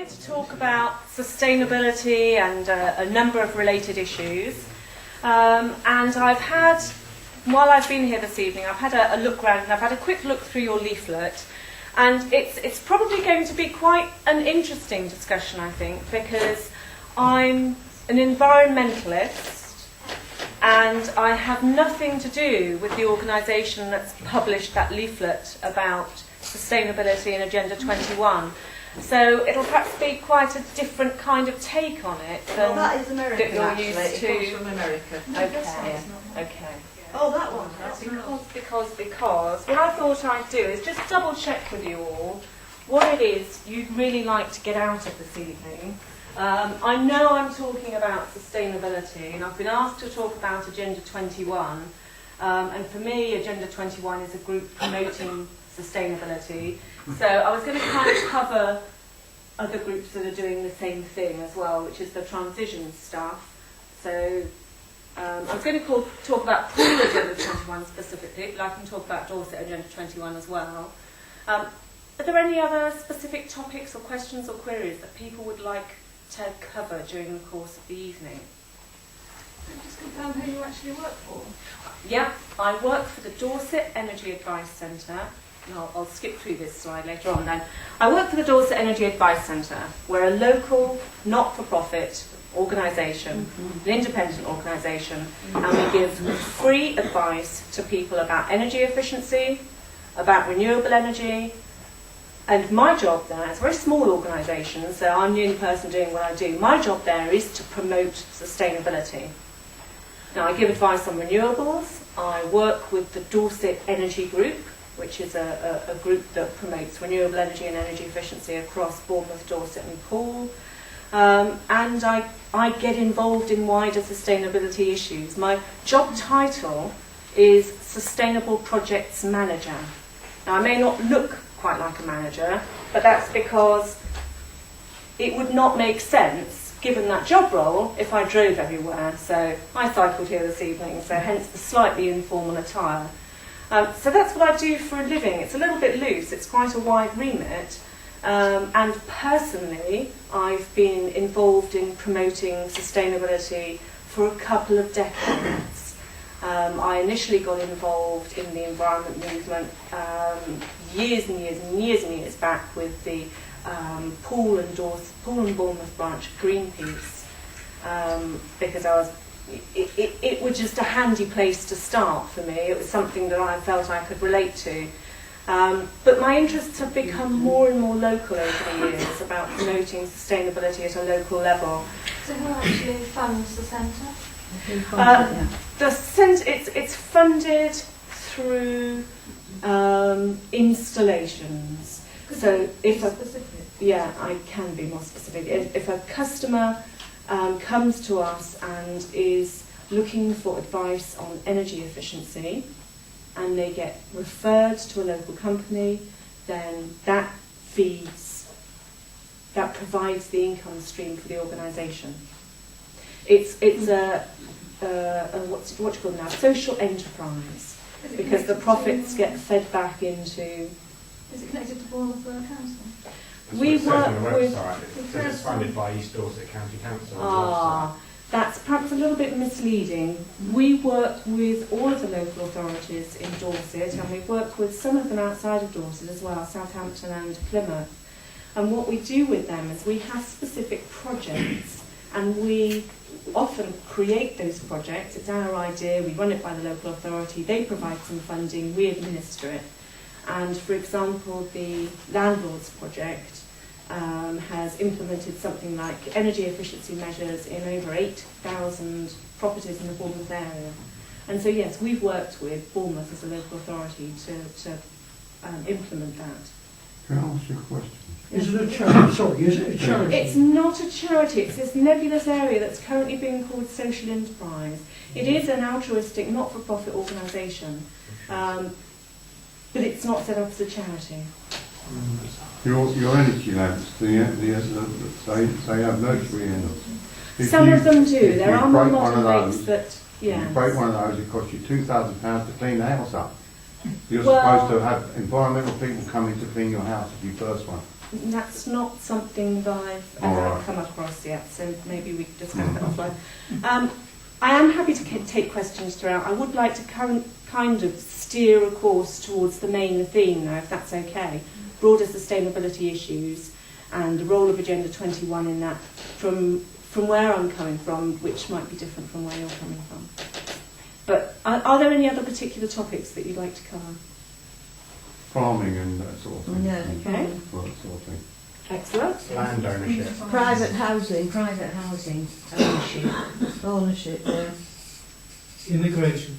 here to talk about sustainability and a number of related issues. And I've had, while I've been here this evening, I've had a look round and I've had a quick look through your leaflet. And it's probably going to be quite an interesting discussion, I think, because I'm an environmentalist and I have nothing to do with the organisation that's published that leaflet about sustainability and Agenda 21. So it'll perhaps be quite a different kind of take on it than that is American, that you're actually. used to. It comes from America. Okay. Oh, that one. Because what I thought I'd do is just double check with you all what it is you'd really like to get out of this evening. I know I'm talking about sustainability, and I've been asked to talk about Agenda 21. And for me, Agenda 21 is a group promoting sustainability. So I was going to kind of cover other groups that are doing the same thing as well, which is the transition stuff. So I was going to talk about Pool Agenda 21 specifically, but I can talk about Dorset Agenda 21 as well. Are there any other specific topics or questions or queries that people would like to cover during the course of the evening? Just confirm who you actually work for. Yeah, I work for the Dorset Energy Advice Centre. I'll skip through this slide later on then. I work for the Dorset Energy Advice Centre. We're a local, not-for-profit organisation, an independent organisation, and we give free advice to people about energy efficiency, about renewable energy. And my job there, it's a very small organisation, so I'm the only person doing what I do. My job there is to promote sustainability. Now, I give advice on renewables. I work with the Dorset Energy Group, which is a group that promotes renewable energy and energy efficiency across Bounemouth, Dorset and Poole. And I get involved in wider sustainability issues. My job title is Sustainable Projects Manager. Now, I may not look quite like a manager, but that's because it would not make sense, given that job role, if I drove everywhere. So I cycled here this evening, so hence the slightly informal attire. So that's what I do for a living. It's a little bit loose, it's quite a wide remit. And personally, I've been involved in promoting sustainability for a couple of decades. I initially got involved in the environment movement years and years back with the Poole and Bournemouth branch of Greenpeace, because it was just a handy place to start for me. It was something that I felt I could relate to. But my interests have become more and more local over the years about promoting sustainability at a local level. So who actually funds the centre? The centre, it's funded through installations. So if I can be more specific. If a customer comes to us and is looking for advice on energy efficiency, and they get referred to a local company, then that provides the income stream for the organisation. It's a what you call now, social enterprise, because the profits get fed back into. Is it connected to Bournemouth Borough Council? We work with. It says it's funded by East Dorset County Council. That's perhaps a little bit misleading. We work with all of the local authorities in Dorset, and we work with some of them outside of Dorset as well, Southampton and Plymouth. And what we do with them is we have specific projects, and we often create those projects. It's our idea, we run it by the local authority, they provide some funding, we administer it. And for example, the Landlords project has implemented something like energy efficiency measures in over 8,000 properties in the Bournemouth area. And so yes, we've worked with Bournemouth as a local authority to implement that. Can I ask you a question? Is it a charity? Sorry, is it a charity? It's not a charity, it's this nebulous area that's currently being called social enterprise. It is an altruistic, not-for-profit organisation, but it's not set up as a charity. Your energy lamps, they have mercury in them. Some of them do. There are modern lakes that, yeah. If you break one of those, it costs you £2,000 to clean the house up. You're supposed to have environmental people coming to clean your house if you burst one. That's not something that I've All ever right. come across yet, so maybe we could discuss that offline. I am happy to take questions throughout. I would like to kind of steer a course towards the main theme now, if that's okay. Broader sustainability issues and the role of Agenda 21 in that from where I'm coming from, which might be different from where you're coming from. But are there any other particular topics that you'd like to cover? Farming and that sort of thing. Yeah, Okay. Well, that sort of thing. Excellent. Land ownership. private housing, ownership. ownership, yeah. Immigration.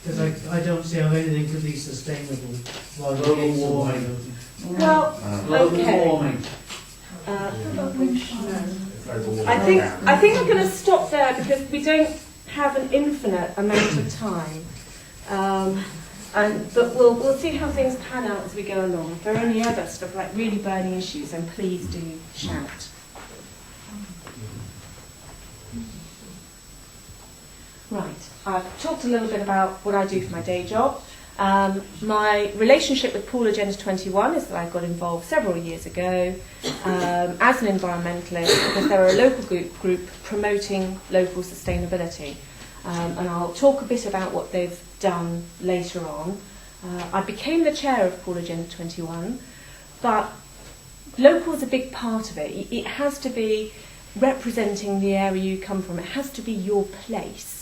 Because I don't see how anything could be sustainable while Global warming. Well, Global okay. warming. I think I'm going to stop there because we don't have an infinite amount of time. But we'll see how things pan out as we go along. If there are any other stuff like really burning issues, then please do shout. Right, I've talked a little bit about what I do for my day job. My relationship with Pool Agenda 21 is that I got involved several years ago as an environmentalist because they're a local group promoting local sustainability. And I'll talk a bit about what they've done later on. I became the chair of Pool Agenda 21, but local is a big part of it. It has to be representing the area you come from. It has to be your place.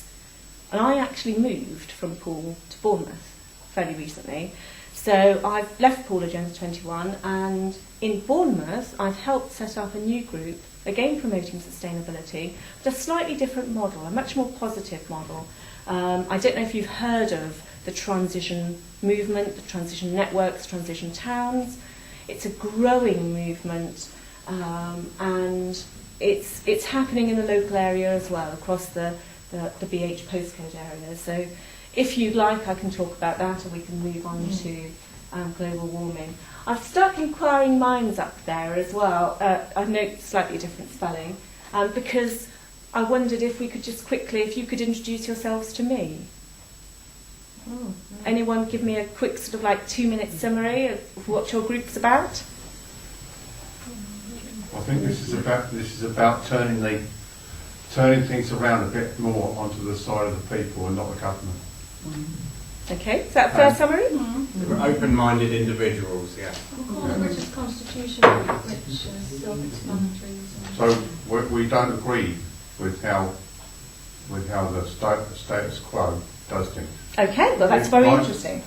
And I actually moved from Poole to Bournemouth fairly recently. So I've left Pool Agenda 21, and in Bournemouth I've helped set up a new group, again promoting sustainability, but a slightly different model, a much more positive model. I don't know if you've heard of the transition movement, the transition networks, transition towns. It's a growing movement, and it's happening in the local area as well, across the BH postcode area. So if you'd like, I can talk about that, or we can move on to global warming. I've stuck inquiring minds up there as well. I note slightly different spelling, because I wondered if we could just quickly, if you could introduce yourselves to me. Anyone give me a quick sort of like 2-minute summary of what your group's about? I think this is about turning things around a bit more onto the side of the people and not the government. Okay, is that a fair summary? We're open-minded individuals, yeah. We'll call the British Constitution, which is self-explanatory. So we don't agree with how the status quo does things. Okay, well that's very interesting.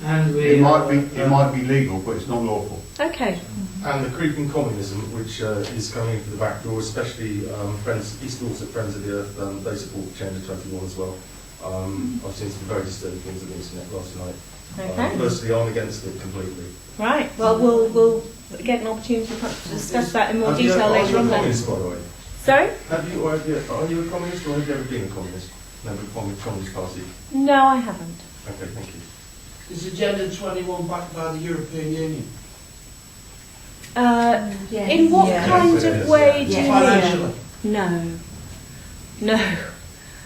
And It might be legal, but it's not lawful. Okay. And the creeping communism, which is coming through the back door, especially East Dorset Friends of the Earth, they support Agenda 21 as well. I've seen some very disturbing things on the internet last night. Okay. Personally, I'm against it completely. Right. Well, we'll get an opportunity to discuss that in more detail later on. Are you a Then. communist, by the way? Sorry? Are you a communist, or have you ever been a communist? Member of the Communist Party? No, I haven't. Okay, thank you. Is Agenda 21 backed by the European Union? In what kind Yes, it of is, way yeah. do you Financially? mean? No.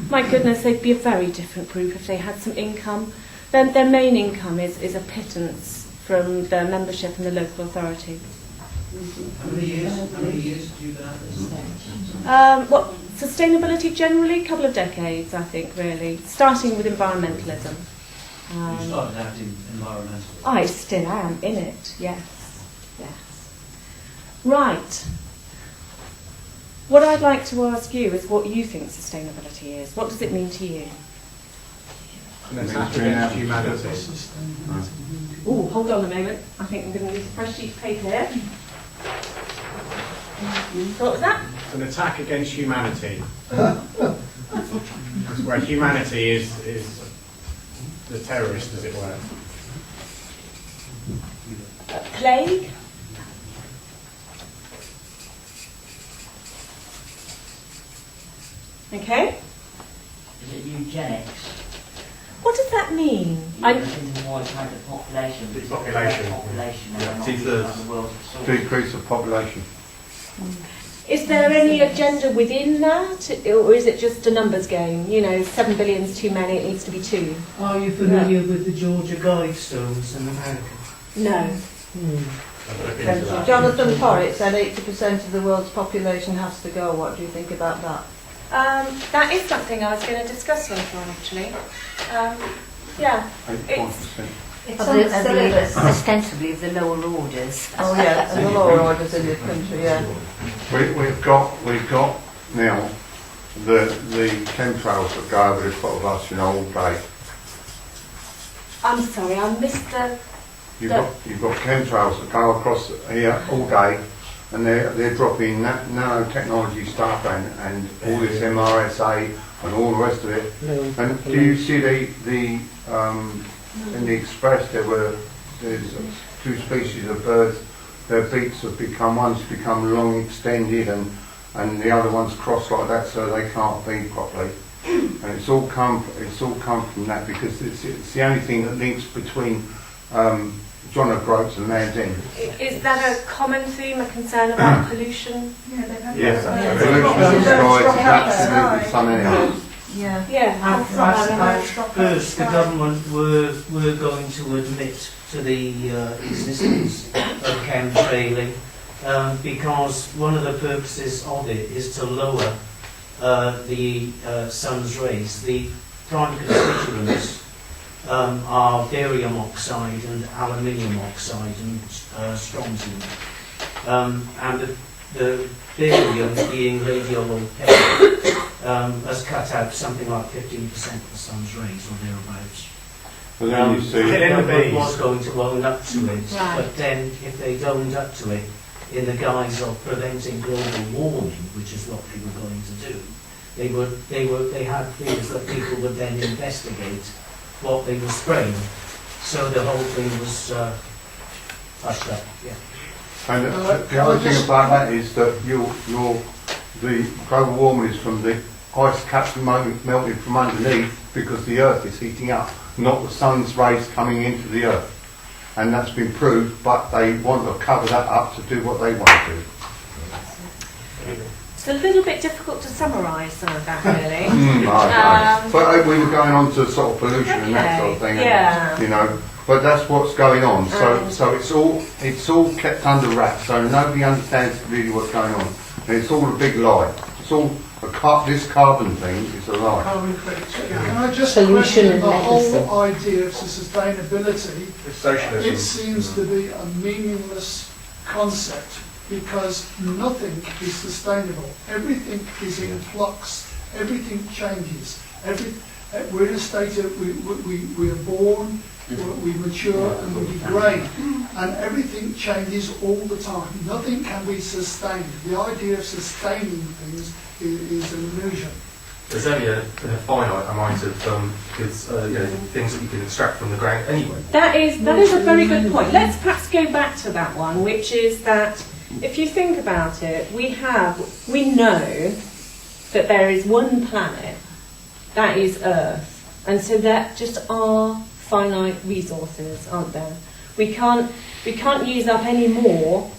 My goodness, they'd be a very different group if they had some income. Their main income is a pittance from their membership in the local authority. How many years have you been at this? Well, sustainability generally, a couple of decades, I think, really. Starting with environmentalism. You started out in environmental. I still am in it, yes. Right. What I'd like to ask you is what you think sustainability is. What does it mean to you? An attack against humanity. Oh, hold on a moment. I think I'm going to use a fresh sheet of paper here. What was that? It's an attack against humanity. Where humanity is the terrorist, as it were. A plague? Okay. Is it eugenics? What does that mean? In the more kind of population. Population. Population Yeah, around two-thirds. the world. Decrease of population. Is there any agenda within that, or is it just a numbers game? 7 billion's too many, it needs to be 2. Are you familiar with the Georgia Guidestones in America? No. look into that. Jonathan Porritt said 80% of the world's population has to go. What do you think about that? That is something I was going to discuss later on, actually. Yeah, 8.5%. it's Of on the, the of syllabus. the, ostensibly of the lower orders. Oh yeah, and the lower orders in this country, yeah. We've got now the chemtrails that go over the top of us, all day. I'm sorry, I missed the... You've got chemtrails that go across here all day, and they're dropping nanotechnology stuff and all this MRSA and all the rest of it. And do you see the in the Express there's 2 species of birds. Their beaks have become long extended and the other one's crossed like that, so they can't feed properly. And it's all come from that, because it's the only thing that links between John O'Groats and Land's End. Is that a common theme, a concern about pollution? Yeah, they've had Yes, that. Pollution in skies is absolutely something else. Yeah. Yeah. At first, the government were going to admit to the existence of chemtrailing because one of the purposes of it is to lower the sun's rays. The prime constituents are barium oxide and aluminium oxide and strontium. And the barium, being radiopaque, has cut out something like 15% of the sun's rays or thereabouts. But then you see, Killing the Government bees. was going to own up to it, Right. but then if they owned up to it in the guise of preventing global warming, which is what they were going to do, they had fears that people would then investigate what they were spraying. So the whole thing was hushed up. Yeah. and the other thing about that is that the global warming is from the ice caps melting from underneath, because the earth is heating up, not the sun's rays coming into the earth. And that's been proved, but they want to cover that up to do what they want to do. It's a little bit difficult to summarise some of that, really. But we were going on to sort of pollution and that sort of thing, yeah. and, but that's what's going on. So it's all kept under wraps, so nobody understands really what's going on. And it's all a big lie. It's all this carbon thing is a lie. Can I just Pollution question and the medicine. whole idea of sustainability? It's socialism. It seems to be a meaningless concept, because nothing is sustainable. Everything is in flux. Everything changes. We're in a state of we are born, we mature, and we degrade, and everything changes all the time. Nothing can be sustained. The idea of sustaining things is an illusion. There's only a finite amount of things that you can extract from the ground anyway. That is a very good point. Let's perhaps go back to that one, which is that if you think about it, we know that there is one planet, that is Earth, and so that just are finite resources, aren't there? We can't use up any more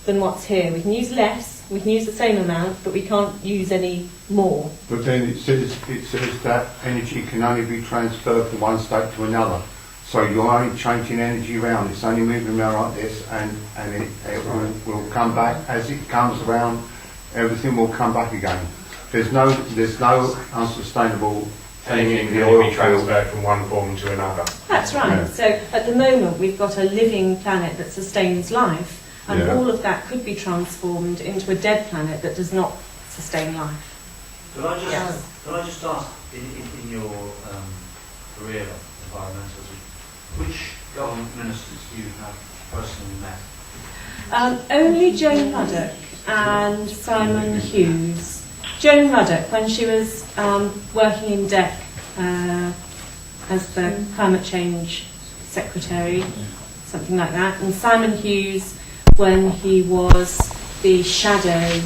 than what's here. We can use less, we can use the same amount, but we can't use any more. But then it says that energy can only be transferred from one state to another. So you're only changing energy around. It's only moving around like this, and it will come back as it comes around. Everything will come back again. There's no unsustainable thing Energy in can the only oil be field. transferred from one form to another. That's right. Yeah. So at the moment we've got a living planet that sustains life, and Yeah. all of that could be transformed into a dead planet that does not sustain life. Could I just, Yes. could I just ask, in your career of environmentalism, which government ministers do you have personally met? Only Joan Ruddock and Simon Hughes. Joan Ruddock, when she was working in DEC as the climate change secretary, something like that, and Simon Hughes when he was the shadow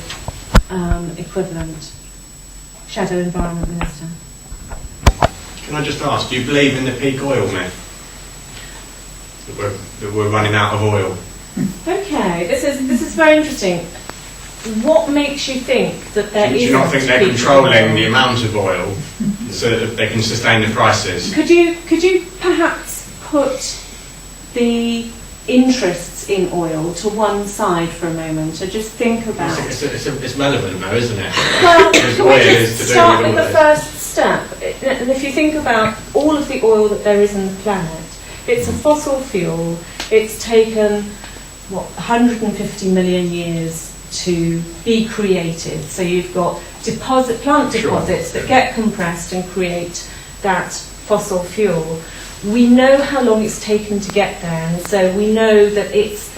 equivalent, shadow environment minister. Can I just ask, do you believe in the peak oil myth? That we're running out of oil? Okay, this is very interesting. What makes you think that there Do is? you not think they're controlling the amount of oil so that they can sustain the prices? Could you perhaps put the interests in oil to one side for a moment and just think about... It's relevant though, isn't it? Well, Because can we oil is just to do start with with all the this. first step? And if you think about all of the oil that there is in the planet, it's a fossil fuel. It's taken, 150 million years to be created. So you've got plant deposits that get compressed and create that fossil fuel. We know how long it's taken to get there, and so we know that it's,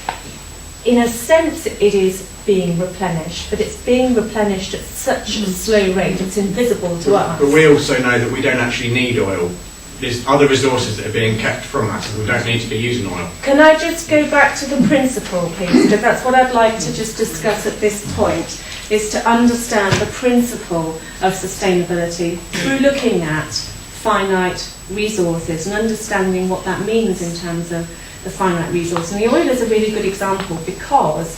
in a sense, it is being replenished, but it's being replenished at such a slow rate, it's invisible to us. But we also know that we don't actually need oil. There's other resources that are being kept from us, and we don't need to be using oil. Can I just go back to the principle, please? Because that's what I'd like to just discuss at this point, is to understand the principle of sustainability through looking at finite resources and understanding what that means in terms of the finite resource. And the oil is a really good example because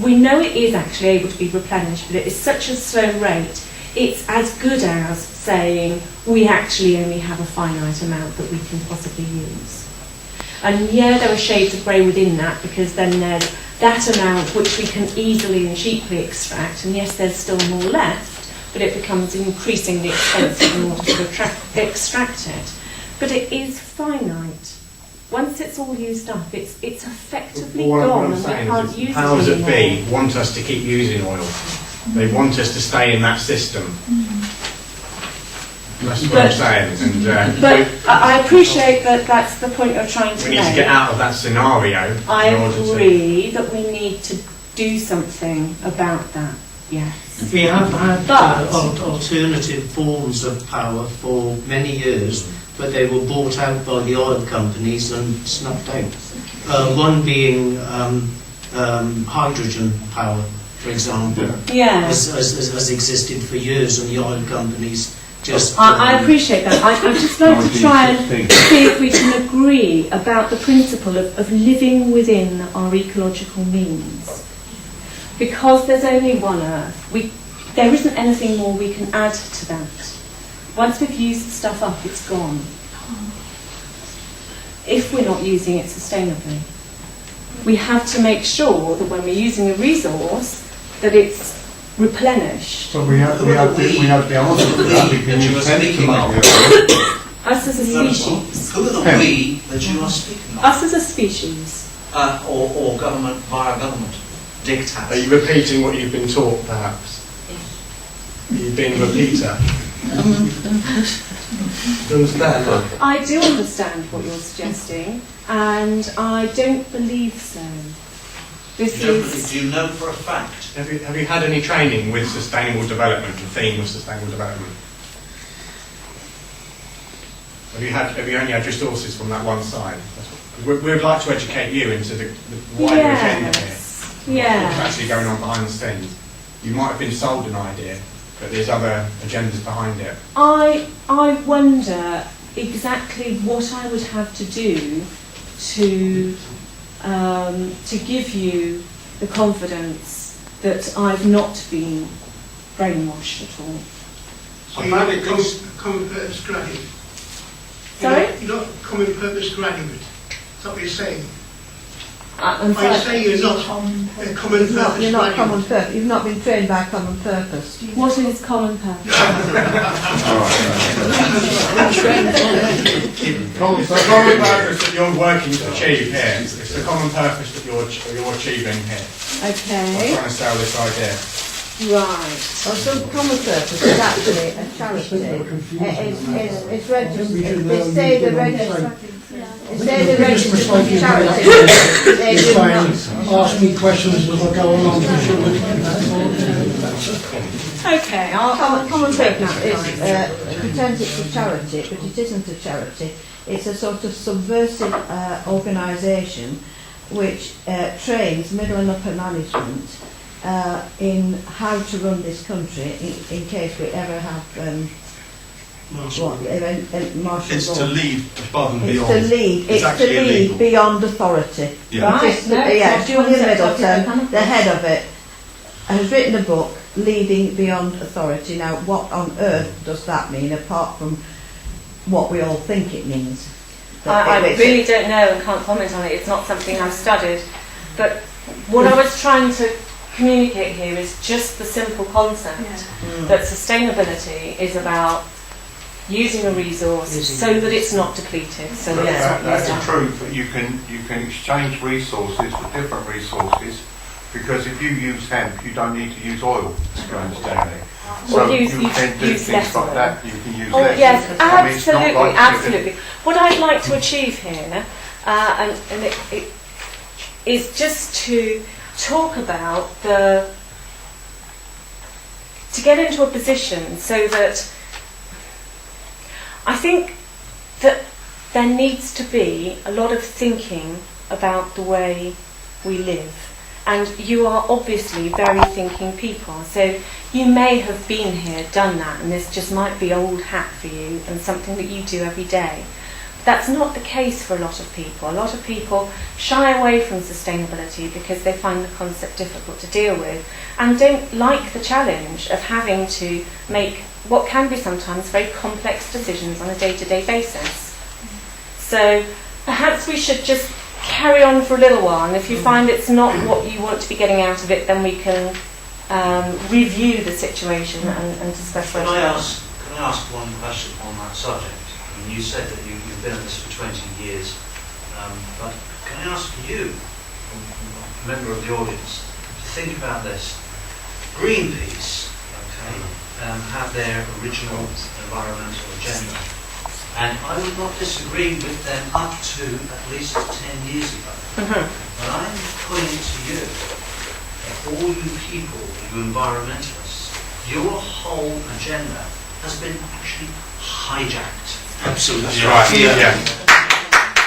we know it is actually able to be replenished, but it is such a slow rate. It's as good as saying we actually only have a finite amount that we can possibly use. And yeah, there are shades of grey within that, because then there's that amount which we can easily and cheaply extract, and yes, there's still more left, but it becomes increasingly expensive in order to extract it. But it is finite. Once it's all used up, it's effectively gone, and we can't use it anymore. Powers that be want us to keep using oil. They want us to stay in that system. That's what I'm saying. And, but I appreciate that that's the point you're trying to make. We need to get out of that scenario. I agree that we need to do something about that, yes. We have had alternative forms of power for many years, but they were bought out by the oil companies and snuffed out. One being hydrogen power, for example, has existed for years, and the oil companies just... I appreciate that. I'd just like to try and see if we can agree about the principle of living within our ecological means. Because there's only one Earth, there isn't anything more we can add to that. Once we've used stuff up, it's gone. If we're not using it sustainably. We have to make sure that when we're using a resource, that it's replenished. So we have the answer to that because you tend to make Us as a species. Who are the we that you are speaking of? Us as a species. Or government, via government dictates. Are you repeating what you've been taught, perhaps? You've been a repeater. Do you understand? I do understand what you're suggesting, and I don't believe so. Do you know for a fact? Have you had any training with sustainable development, the theme of sustainable development? Have you only had resources from that one side? We'd like to educate you into the wider agenda here. What's actually going on behind the scenes. You might have been sold an idea, but there's other agendas behind it. I wonder exactly what I would have to do to give you the confidence that I've not been brainwashed at all. So you're not a common purpose graduate? Sorry? You're not a common purpose graduate? Is that what you're saying? I'm sorry. I say you're not a common purpose graduate. You're not common purpose. You've not been trained by common purpose. What is common purpose? The common purpose that you're working to achieve here. It's the common purpose that you're achieving here. Okay. I'm trying to sell this idea. Right. Well, some common purpose is actually a charity. It's registered. They say the registered. They say the registered charity. They do not ask me questions as I go along. Okay. Common purpose pretends it's a charity, but it isn't a charity. It's a sort of subversive organisation which trains middle and upper management in how to run this country in case we ever have martial law. It's to lead above and beyond. It's to lead beyond authority. Yeah. Right. Julia Middleton, the head of it, has written a book, Leading Beyond Authority. Now, what on earth does that mean, apart from what we all think it means? I really don't know and can't comment on it. It's not something I've studied. But what I was trying to communicate here is just the simple concept that sustainability is about using a resource so that it's not depleted. So But that that's the truth, that you can exchange resources for different resources, because if you use hemp, you don't need to use oil to go and stand it. So you can do things like that, you can use less. Yes, I mean, it's not absolutely, like absolutely. What I'd like to achieve here, and it is just to talk about to get into a position so that I think that there needs to be a lot of thinking about the way we live. And you are obviously very thinking people, so you may have been here, done that, and this just might be old hat for you and something that you do every day. That's not the case for a lot of people. A lot of people shy away from sustainability because they find the concept difficult to deal with and don't like the challenge of having to make what can be sometimes very complex decisions on a day-to-day basis. So perhaps we should just carry on for a little while, and if you find it's not what you want to be getting out of it, then we can review the situation and discuss where Can I ask one question on that subject? I mean, you said that you've been at this for 20 years, but can I ask you, a member of the audience, to think about this? Greenpeace, have their original environmental agenda. And I would not disagree with them up to at least 10 years ago. But I'm putting it to you, that all you people, you environmentalists, your whole agenda has been actually hijacked. Absolutely. That's right. Yeah.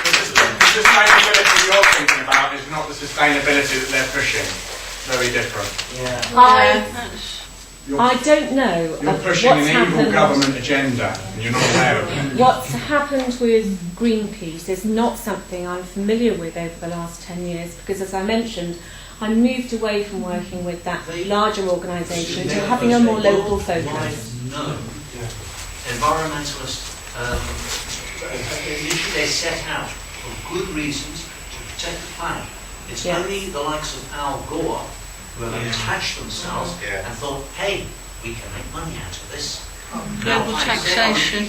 The sustainability you're thinking about is not the sustainability that they're pushing. Very different. I don't know. You're pushing an evil government agenda, and you're not aware of it. What's happened with Greenpeace is not something I'm familiar with over the last 10 years, because as I mentioned, I moved away from working with that larger organisation to having a more local focus. No. Environmentalists, initially they set out for good reasons to protect the planet. It's only the likes of Al Gore who have attached themselves and thought, hey, we can make money out of this. Global taxation.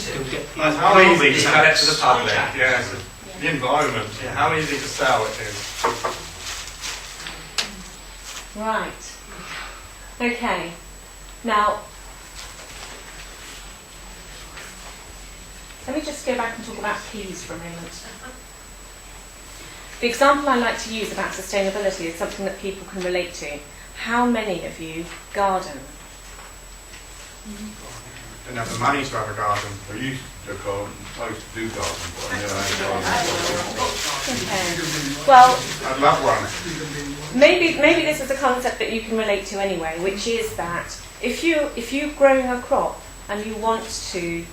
How easy to sell it to the public? Yes. The environment. How easy to sell it is. Right. Okay. Now, let me just go back and talk about peas for a moment. The example I like to use about sustainability is something that people can relate to. How many of you garden? Don't have the money to have a garden. I used to do garden, but I never Okay. Well, I'd love one. maybe this is a concept that you can relate to anyway, which is that if you're growing a crop and you want to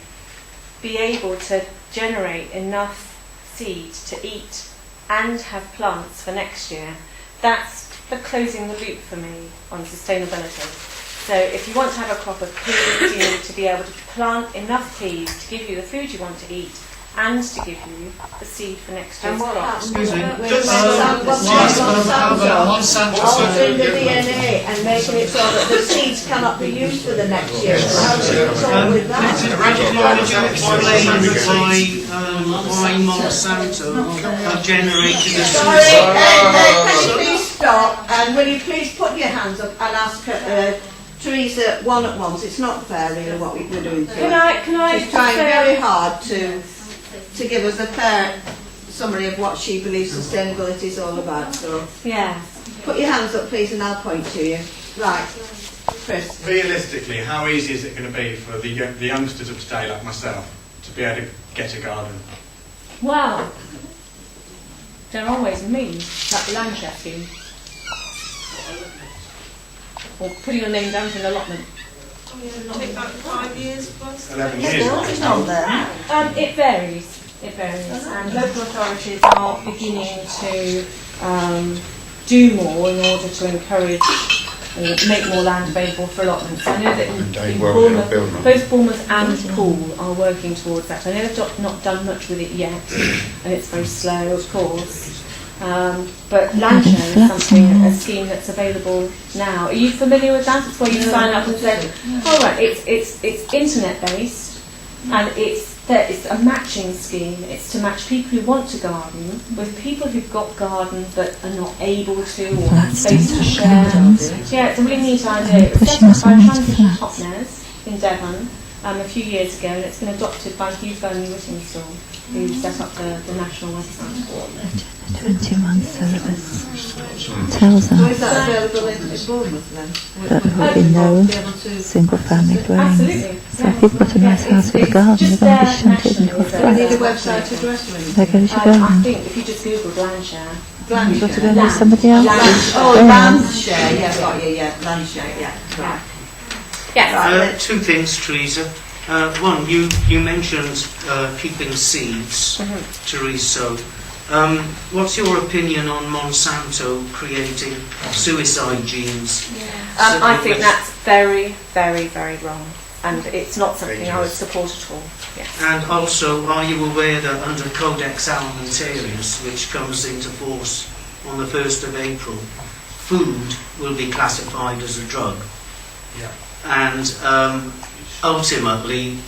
be able to generate enough seed to eat and have plants for next year, that's the closing the loop for me on sustainability. So if you want to have a crop of peas, you need to be able to plant enough peas to give you the food you want to eat and to give you the seed for next year's crop. Excuse me. Altering the DNA and making it so that the seeds cannot be used for the next year. What's wrong with that? Why Monsanto have generated a Sorry, can you please stop, and will you please put your hands up and ask Teresa one at once. It's not fair really what we're doing to her. Can I She's trying very hard to give us a fair summary of what she believes sustainability is all about. So yeah, put your hands up please and I'll point to you. Right, Chris. Realistically, how easy is it going to be for the youngsters of today like myself to be able to get a garden? Well, there are always means, like the land share scheme. Or putting your name down for an allotment. Take about 5 years plus. 11 years. It varies. It varies. And local authorities are beginning to do more in order to encourage make more land available for allotments. I know that in Well, Bournemouth, build them. both Bournemouth and Poole are working towards that. I know they've not done much with it yet, and it's very slow, of course. But land share is something, a scheme that's available now. Are you familiar with that? It's where you sign up and say, "Oh right, it's internet based, and it's a matching scheme. It's to match people who want to garden with people who've got gardens but are not able to or have space to share." Yeah, it's a really neat idea. It was set up by Transition Topnes in Devon a few years ago, and it's been adopted by Hugh Burnley Whittingstall, who set up the national website. 21 syllabus tells So is us that available in Bournemouth then? that there will be no single family dwellings. Absolutely. So if you've got a nice house with a garden, you're going to be shunted into a Do you need a flat. website address or anything? There goes your I garden. think if you just Google land share. You've got to go with somebody else's. Oh, land share, yeah, got you, yeah, land share, yeah. Right. Yes. Two things, Teresa. One, you mentioned keeping seeds to resow. What's your opinion on Monsanto creating suicide genes? I think that's very, very, very wrong, and it's not something I would support at all. Yes. And also, are you aware that under Codex Alimentarius, which comes into force on the 1st of April, food will be classified as a drug? Yeah. And ultimately,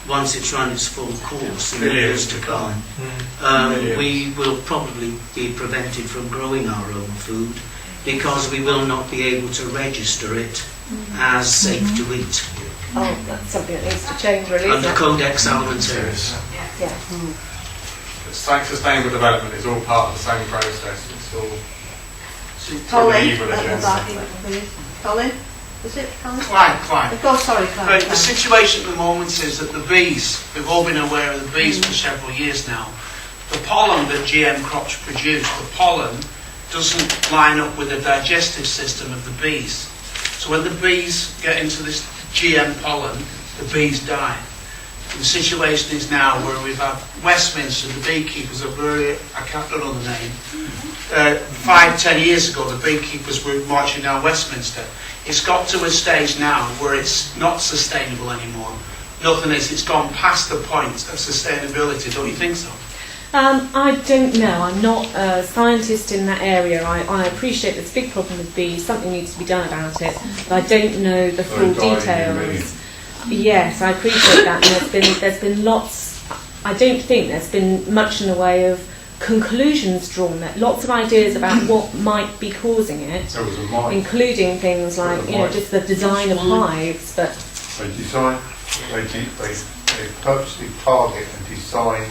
once it's run its full course in the years to come, we will probably be prevented from growing our own food because we will not be able to register it as safe to eat. Oh, that's something that needs to change, really. Under Codex Alimentarius. Yeah. Sustainable development is all part of the same process. It's all Colin, evil agenda. Colin? Is it Colin? Clive. Oh, sorry, Colin. Right, the situation at the moment is that the bees, we've all been aware of the bees for several years now. The pollen that GM crops produce, the pollen doesn't line up with the digestive system of the bees. So when the bees get into this GM pollen, the bees die. And the situation is now where we've had Westminster, the beekeepers are very, I can't remember the name, 5-10 years ago the beekeepers were marching down Westminster. It's got to a stage now where it's not sustainable anymore. Nothing is, it's gone past the point of sustainability, don't you think so? I don't know. I'm not a scientist in that area. I appreciate there's a big problem with bees. Something needs to be done about it. But I don't know the full details. Yes, I appreciate that. And there's been lots. I don't think there's been much in the way of conclusions drawn. That lots of ideas about what might be causing it, including things like just the design of hives. But they purposely target and design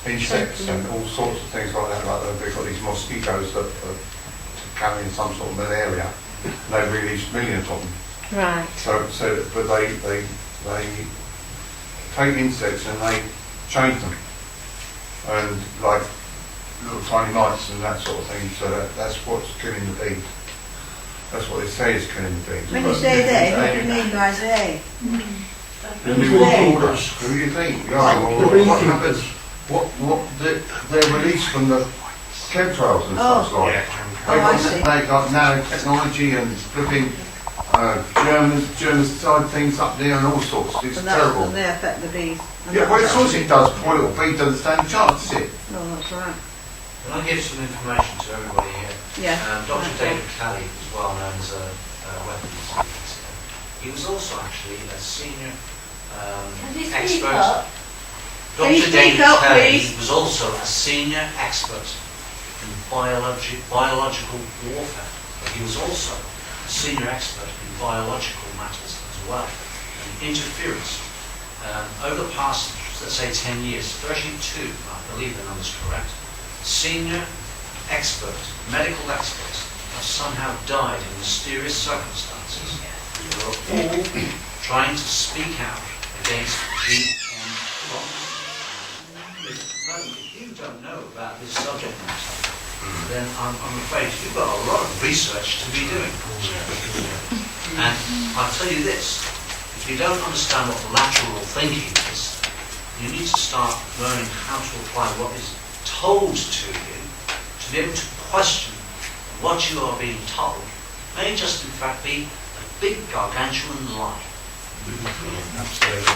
insects and all sorts of things like that. Like they've got these mosquitoes that are carrying some sort of malaria, and they've released millions of them. Right. But they take insects and they change them, and like little tiny mites and that sort of thing. So that's what's killing the bees. That's what they say is killing the bees. When you say they, what do you mean by they? The new world orders. Who do you think? Yeah, what happens? They're released from the chemtrails and stuff like that. They've got nanotechnology and flipping germicide things up there and all sorts. It's terrible. And they affect the bees. Yeah, well, it's what it does. Poor little bee doesn't stand a chance, does it? No, that's right. Can I give some information to everybody here? Yeah. Dr. David Kelly was well known as a weapons physicist. He was also actually a senior expert. Dr. David Kelly was also a senior expert in biological warfare. But he was also a senior expert in biological matters as well, and interference. Over the past, let's say, 10 years, especially 2, I believe the number's correct, senior expert, medical experts, have somehow died in mysterious circumstances. They were all trying to speak out against GM crops. If you don't know about this subject matter, then I'm afraid you've got a lot of research to be doing. And I'll tell you this, if you don't understand what lateral thinking is, you need to start learning how to apply what is told to you to be able to question what you are being told may just in fact be a big gargantuan lie. Absolutely.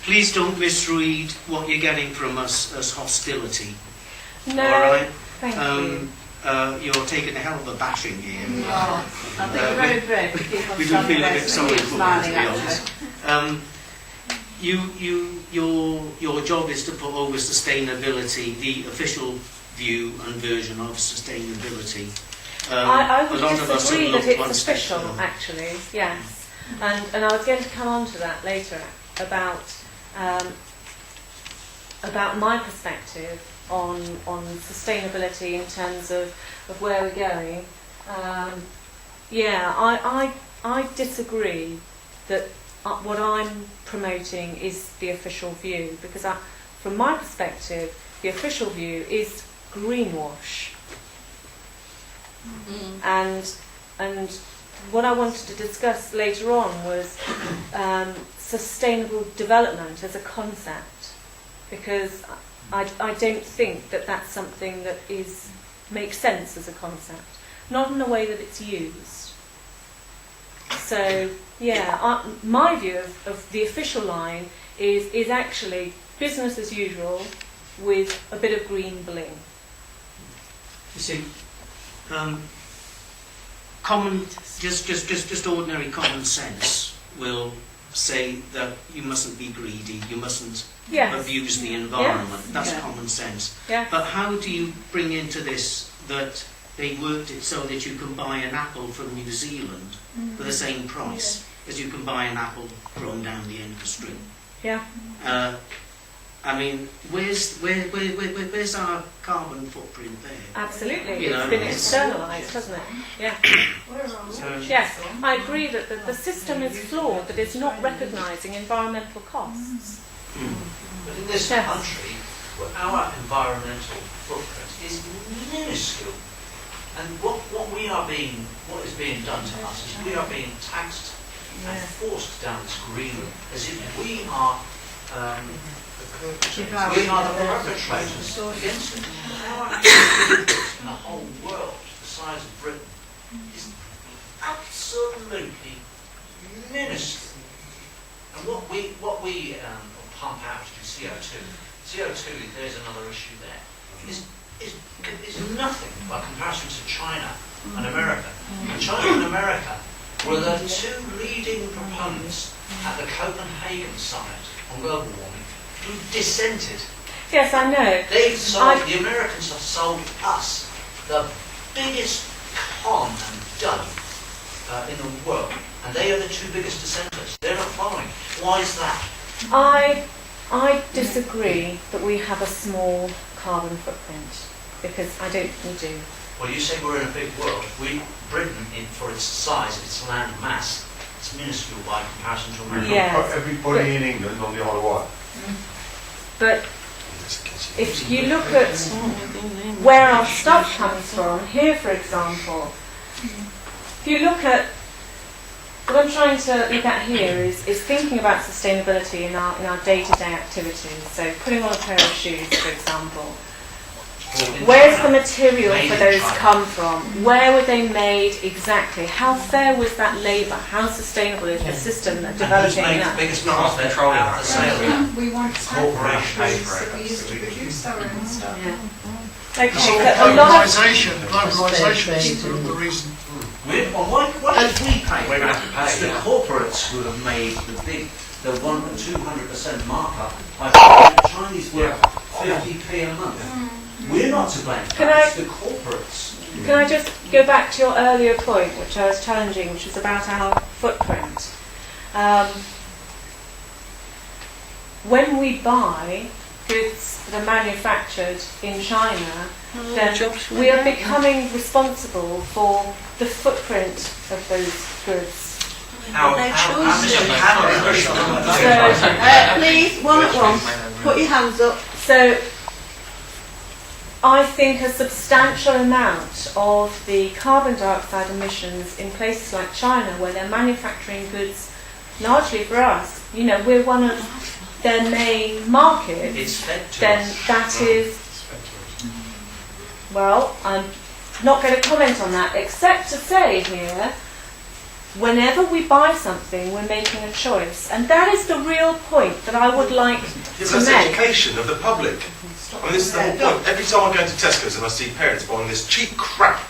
Please don't misread what you're getting from us as hostility. No, All right? thank you. You're taking a hell of a bashing here. I think you're very brave to keep on We do standing feel a there bit sorry keep for you, smiling to be at honest. Your job is to put over sustainability, the official view and version of sustainability. I a would lot of us disagree have that looked one it's step official, further. actually, yes. And I was going to come on to that later about my perspective on sustainability in terms of where we're going. I disagree that what I'm promoting is the official view, because from my perspective, the official view is greenwash. And what I wanted to discuss later on was sustainable development as a concept, because I don't think that that's something that makes sense as a concept, not in the way that it's used. So my view of the official line is actually business as usual with a bit of green bling. You see, just ordinary common sense will say that you mustn't be greedy, you mustn't abuse the environment. Yes. That's common sense. Yes. But how do you bring into this that they worked it so that you can buy an apple from New Zealand for the same price as you can buy an apple grown down the end of the street? Yeah. I mean, where's our carbon footprint there? Absolutely. You know, it's been externalised, hasn't it? Yeah. Yes, I agree that the system is flawed, that it's not recognising environmental costs. But in this country, our environmental footprint is minuscule. And what is being done to us is we are being taxed and forced down this green route as if we are the perpetrators against it. Our activities in the whole world, the size of Britain, is absolutely minuscule. And what we pump out is CO2. CO2, there's another issue there, is nothing by comparison to China and America. And China and America were the two leading proponents at the Copenhagen summit on global warming who dissented. Yes, I know. The Americans have sold us the biggest con and dud in the world, and they are the two biggest dissenters. They're not following. Why is that? I disagree that we have a small carbon footprint, because I don't think we do. Well, you say we're in a big world. Britain, for its size, its land mass, it's minuscule by comparison to America. Yes, everybody in England on the Isle of Wight. But if you look at where our stuff comes from, here for example, if you look at what I'm trying to look at here is thinking about sustainability in our day-to-day activities. So putting on a pair of shoes, for example. Where's the material for those come from? Where were they made exactly? How fair was that labour? How sustainable is the system that developing that? The biggest profit out of the sale? We want Corporation pay for factories that we used to produce our own stuff. Okay, So but a lot of globalisation is the reason. Why should we pay? We're going to have to pay. It's the corporates who have made the 200% markup by paying the Chinese worker 50p a month. We're not to blame. It's the corporates. Can I just go back to your earlier point, which I was challenging, which was about our footprint? When we buy goods that are manufactured in China, then we are becoming responsible for the footprint of those goods. Please, one at once, put your hands up. So I think a substantial amount of the carbon dioxide emissions in places like China, where they're manufacturing goods largely for us, we're one of their main markets, It's fed to then us. that is, well, not going to comment on that, except to say here, whenever we buy something, we're making a choice. And that is the real point that I would like Yes, to that's make. education of the public. I mean, this is the whole point. Every time I go into Tesco's and I see parents buying this cheap crap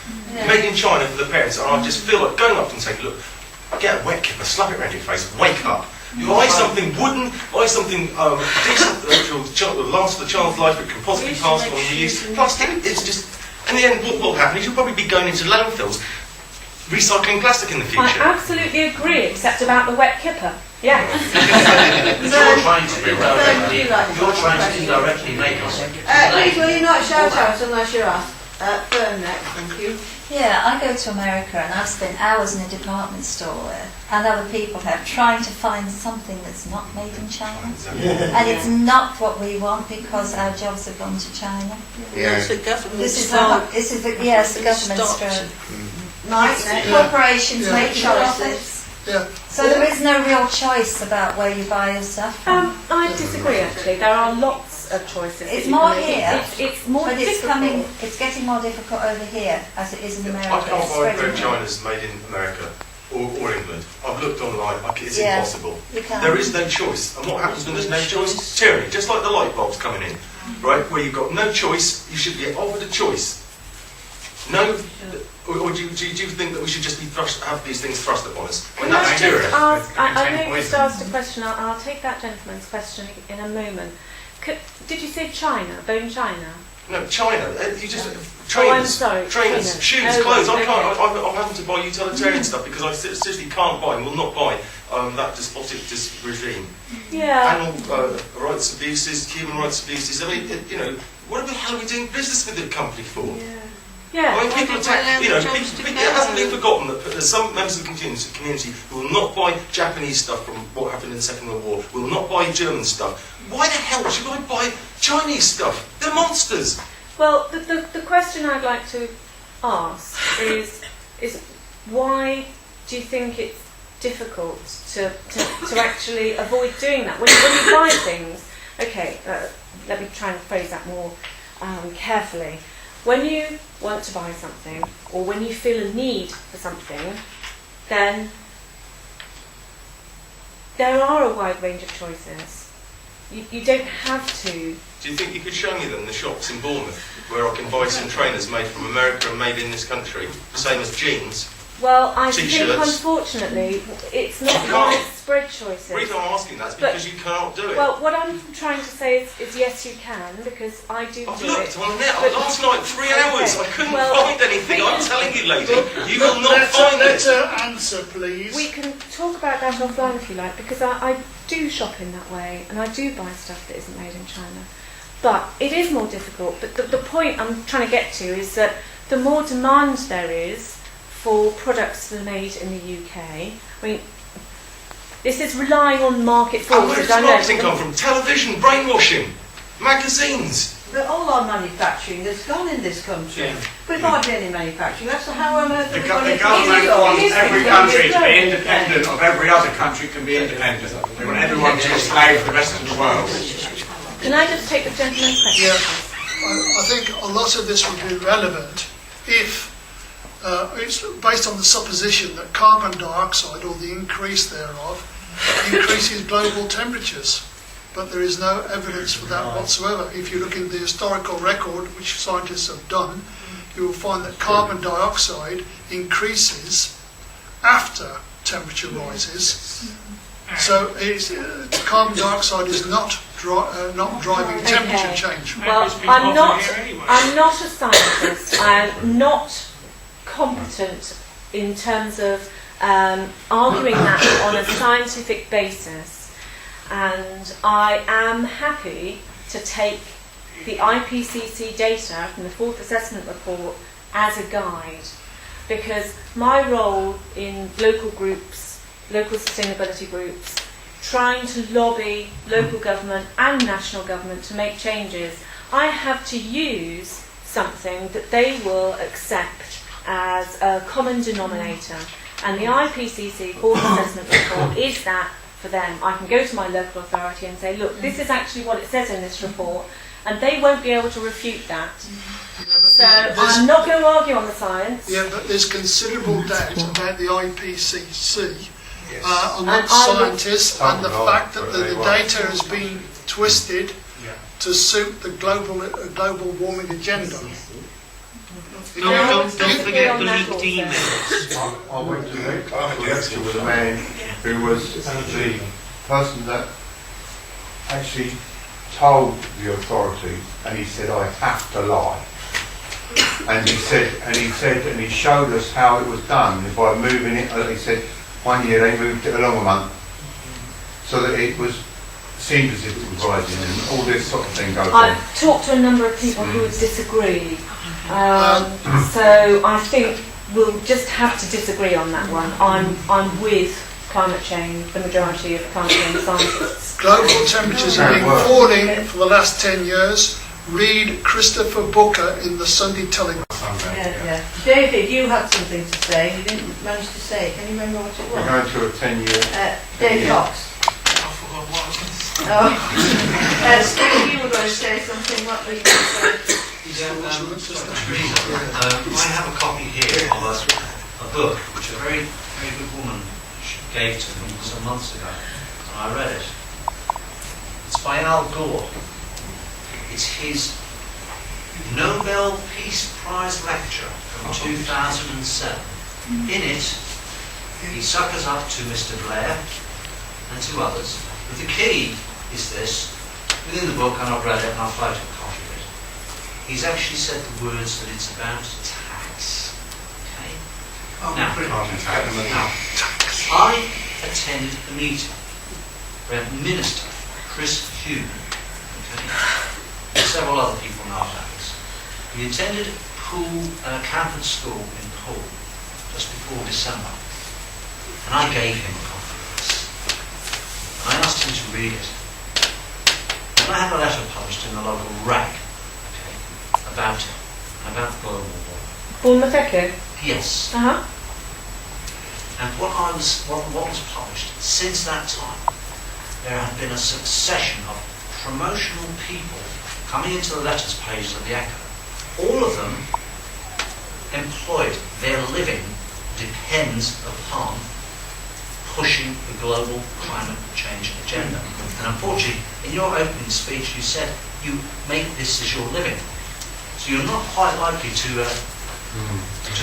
made in China for the parents, and I just feel like going up and saying, look, get a wet kipper, slap it around your face, wake up. Buy something wooden, buy something decent that will last the child's life, it can possibly pass on the use. Plastic, it's just, in the end, what will happen is you'll probably be going into landfills, recycling plastic in the future. I absolutely agree, except about the wet kipper. Yeah. You're trying to indirectly make us. Please, will you not shout out unless you're asked? Fern next, thank you. Yeah, I go to America and I've spent hours in a department store and other people have trying to find something that's not made in China. And it's not what we want because our jobs have gone to China. Yeah. This is the government stroke. Nice. Corporations make profits. Yeah. So there is no real choice about where you buy your stuff from. I disagree actually. There are lots of choices. It's more here, it's more but difficult. it's getting more difficult over here as it is in America. I can't It's buy a pair spreading of more. China's made in America or England. I've looked online, it's Yeah, impossible. you can't. There is no choice. And what happens when there's no choice? Tyranny, just like the light bulbs coming in, right? Where you've got no choice, you should be offered a choice. No, or do you think that we should just be have these things thrust upon us? When Can I that's just tyranny. ask, I know you just asked a question, I'll take that gentleman's question in a moment. Did you say China, bone China? No, China. You just I'm trainers, sorry, trainers, trainers. shoes, Oh, clothes. okay. I'm having to buy utilitarian stuff because I seriously can't buy and will not buy that despotic regime. Yeah. Animal rights abuses, human rights abuses. I mean, what the hell are we doing business with the company for? Yeah. I mean, people attack. It hasn't been forgotten that there's some members of the community who will not buy Japanese stuff from what happened in the Second World War. Will not buy German stuff. Why the hell should I buy Chinese stuff? They're monsters. Well, the question I'd like to ask is why do you think it's difficult to actually avoid doing that? When you buy things, okay, let me try and phrase that more carefully. When you want to buy something, or when you feel a need for something, then there are a wide range of choices. You don't have to. Do you think you could show me them, the shops in Bournemouth, where I can buy some trainers made from America and made in this country, the same as jeans? Well, I think T-shirts. unfortunately it's not You can't. widespread choices. The reason I'm asking that is because you can't do it. Well, what I'm trying to say is yes, you can, because I do I've do looked it. on the net But- last night, 3 hours. I couldn't Well, find anything. I'm telling you, lady, you will not find Let it. her answer, please. We can talk about that offline if you like, because I do shop in that way, and I do buy stuff that isn't made in China. But it is more difficult. But the point I'm trying to get to is that the more demand there is for products that are made in the UK, I mean, this is relying on market And where forces. does I know. marketing come from? Television, brainwashing, magazines. But all our manufacturing has gone in this country. Yeah. We've hardly any manufacturing. That's how on earth The are we going to government do it? wants every country to be independent of every other country can be independent. They want everyone to be a slave to the rest of the world. Can I just take the gentleman's question? I think a lot of this would be relevant if it's based on the supposition that carbon dioxide, or the increase thereof, increases global temperatures. But there is no evidence for that whatsoever. If you look in the historical record, which scientists have done, you will find that carbon dioxide increases after temperature rises. So carbon dioxide is not driving temperature change. Well, I'm not a scientist. I'm not competent in terms of arguing that on a scientific basis. And I am happy to take the IPCC data from the fourth assessment report as a guide, because my role in local groups, local sustainability groups, trying to lobby local government and national government to make changes, I have to use something that they will accept as a common denominator. And the IPCC fourth assessment report is that for them. I can go to my local authority and say, look, this is actually what it says in this report, and they won't be able to refute that. Yeah, but So I'm not going to argue on the science. Yeah, but there's considerable doubt about the IPCC, on And the scientists, and the fact that the data has been twisted to suit the global warming agenda. Don't forget the leaked emails. I went to lecture with a man who was the person that actually told the authority, and he said, I have to lie. And he showed us how it was done by moving it. He said 1 year they moved it along a month so that it seemed as if it was rising, and all this sort of thing goes on. I've talked to a number of people who would disagree. So I think we'll just have to disagree on that one. I'm with climate change, the majority of climate change scientists. Global temperatures have been falling for the last 10 years. Read Christopher Booker in the Sunday Telegraph. Yeah. David, you had something to say. You didn't manage to say it. Can you remember what it was? We're going to a 10-year... Dave Fox. I forgot what I was going to say. Oh. Steve, you were going to say something. What were you going to say? I have a copy here of a book which a very, very good woman gave to me some months ago, and I read it. It's by Al Gore. It's his Nobel Peace Prize lecture from 2007. In it, he suckers up to Mr. Blair and to others. But the key is this. Within the book, and I've read it and I've photocopy of it, he's actually said the words that it's about tax. Okay? Now, I attended a meeting where Minister Chris Hume, and several other people in our families, we attended Camford School in Poole just before December, and I gave him a copy of this, and I asked him to read it. And I had a letter published in the local rag, about global warming. Bournemouth Echo? Yes. Uh-huh. And what was published since that time, there had been a succession of promotional people coming into the letters pages of the Echo. All of them employed, their living depends upon pushing the global climate change agenda. And unfortunately, in your opening speech, you said you make this as your living. So you're not quite likely to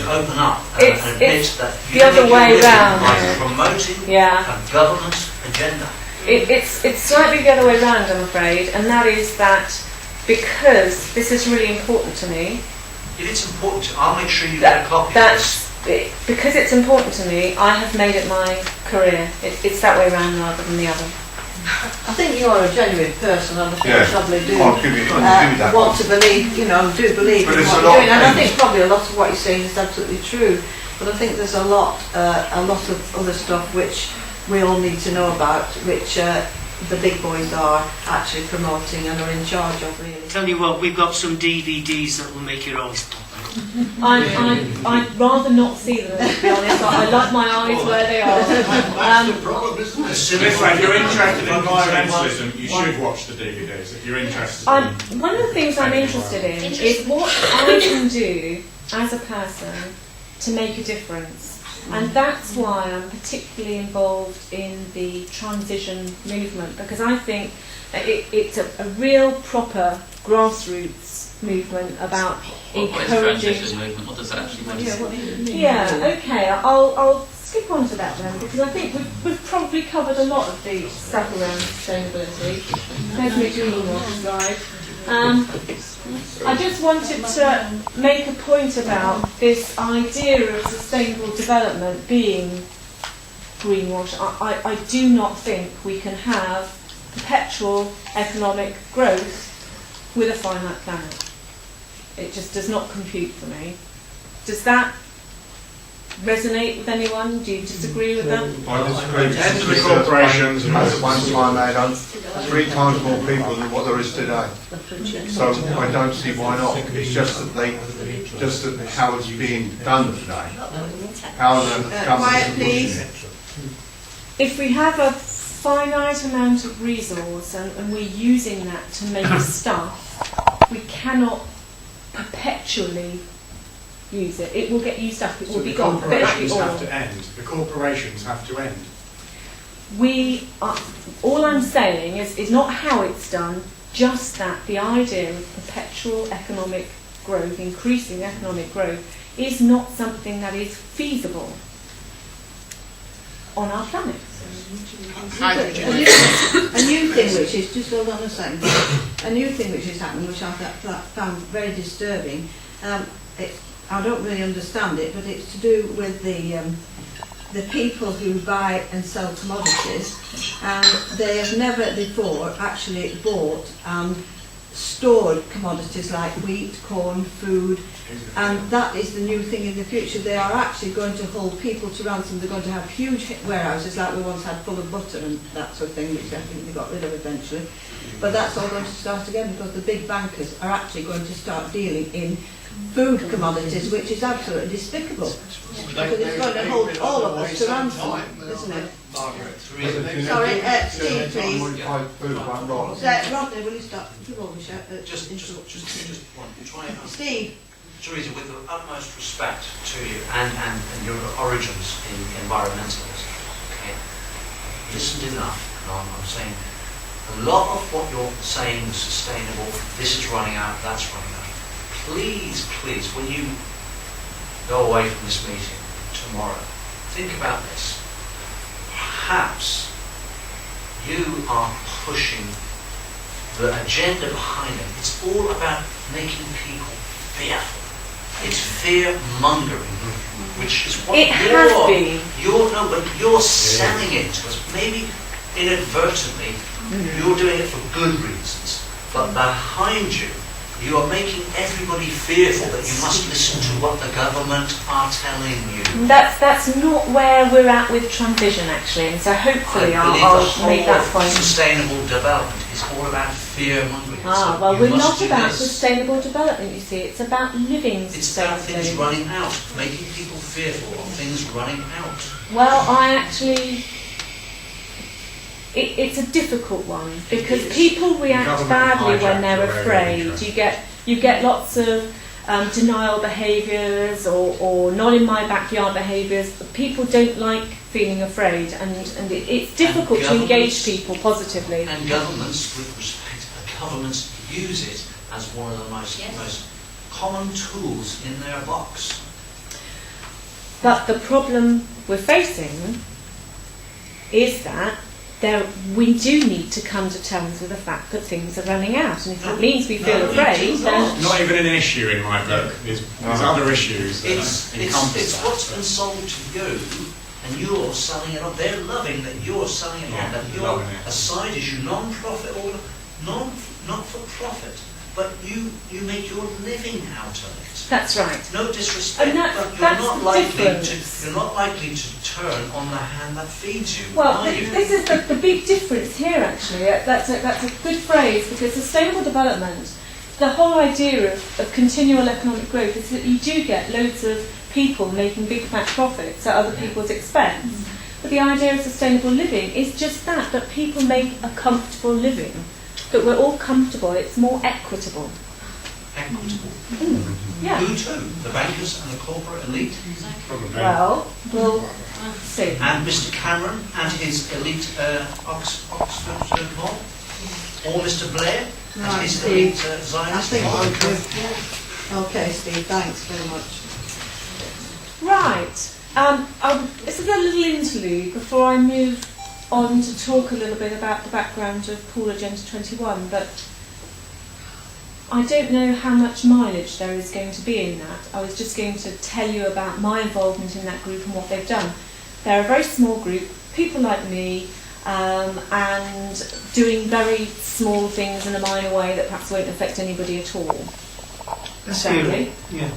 open up and admit that you the other way round by promoting a government agenda. It's slightly the other way round, I'm afraid, and that is that because this is really important to me. If it's important to, I'll make sure you get a copy of this. Because it's important to me, I have made it my career. It's that way round rather than the other. I think you are a genuine person, and I think you probably do I'll give you that want to believe, do believe in what you're doing. And I think probably a lot of what you're saying is absolutely true. But I think there's a lot of other stuff which we all need to know about, which the big boys are actually promoting and are in charge of, really. Tell you what, we've got some DVDs that will make your eyes pop. I'd rather not see them, to be honest. I like my eyes where they are. If you're interested in environmentalism, you should watch the DVDs if you're interested. One of the things I'm interested in is what I can do as a person to make a difference. And that's why I'm particularly involved in the transition movement, because I think it's a real proper grassroots movement about encouraging. What does that actually mean? Yeah, okay, I'll skip on to that then, because I think we've probably covered a lot of the stuff around sustainability. There's my greenwash slide. I just wanted to make a point about this idea of sustainable development being greenwash. I do not think we can have perpetual economic growth with a finite planet. It just does not compute for me. Does that resonate with anyone? Do you disagree with that? I disagree. Corporations at one time they had 3 times more people than what there is today. So I don't see why not. It's just that how it's being done today. How the government is pushing it. If we have a finite amount of resource and we're using that to make stuff, we cannot perpetually use it. It will get used up. It will So be the gone. corporations Virtually have all. to end. The corporations have to end. We are, all I'm saying is not how it's done, just that the idea of perpetual economic growth, increasing economic growth, is not something that is feasible on our planet. A new thing which is, just hold on a second, a new thing which has happened, which I found very disturbing, I don't really understand it, but it's to do with the people who buy and sell commodities, and they have never before actually bought and stored commodities like wheat, corn, food, and that is the new thing in the future. They are actually going to hold people to ransom. They're going to have huge warehouses like we once had, full of butter and that sort of thing, which I think they got rid of eventually. But that's all going to start again because the big bankers are actually going to start dealing in food commodities, which is absolutely despicable. Because it's going to hold all of us to ransom, isn't it? Sorry, Steve, please. Rodney, will you stop? Just one. Steve. Teresa, with the utmost respect to you and your origins in environmentalism, okay, listened enough, and I'm saying a lot of what you're saying is sustainable, this is running out, that's running out. Please, when you go away from this meeting tomorrow, think about this. Perhaps you are pushing the agenda behind it. It's all about making people fearful. It's fear-mongering, which is what you're selling it to us. Maybe inadvertently, you're doing it for good reasons, but behind you, you are making everybody fearful that you must listen to what the government are telling you. That's not where we're at with transition, actually, and so hopefully I'll make that point. Sustainable development is all about fear-mongering. Well, we're not about sustainable development, you see. It's about living It's about things running out, making people fearful of things running out. Well, it's a difficult one because people react badly when they're afraid. You get lots of denial behaviours or not in my backyard behaviours. People don't like feeling afraid, and it's difficult to engage people positively. And governments, with respect, governments use it as one of the most common tools in their box. But the problem we're facing is that we do need to come to terms with the fact that things are running out, and if that means we feel afraid, then... Not even an issue in my book. There's other issues that It's what's been sold to you, and you're selling it on. They're loving that you're selling it on, that you're a side issue, non-profit or not-for-profit, but you make your living out of it. That's right. No disrespect, but you're not likely to turn on the hand that feeds you. Well, this is the big difference here, actually. That's a good phrase, because sustainable development, the whole idea of continual economic growth is that you do get loads of people making big fat profits at other people's expense. But the idea of sustainable living is just that people make a comfortable living, that we're all comfortable, it's more equitable. Equitable? Yeah. Who to? The bankers and the corporate elite? Well, we'll see. And Mr. Cameron and his elite Oxford mob? Or Mr. Blair and his elite Zionist mob? Okay, Steve, thanks very much. Right. This is a little interlude before I move on to talk a little bit about the background of Pool Agenda 21, but I don't know how much mileage there is going to be in that. I was just going to tell you about my involvement in that group and what they've done. They're a very small group, people like me, and doing very small things in a minor way that perhaps won't affect anybody at all. Sadly. Yeah.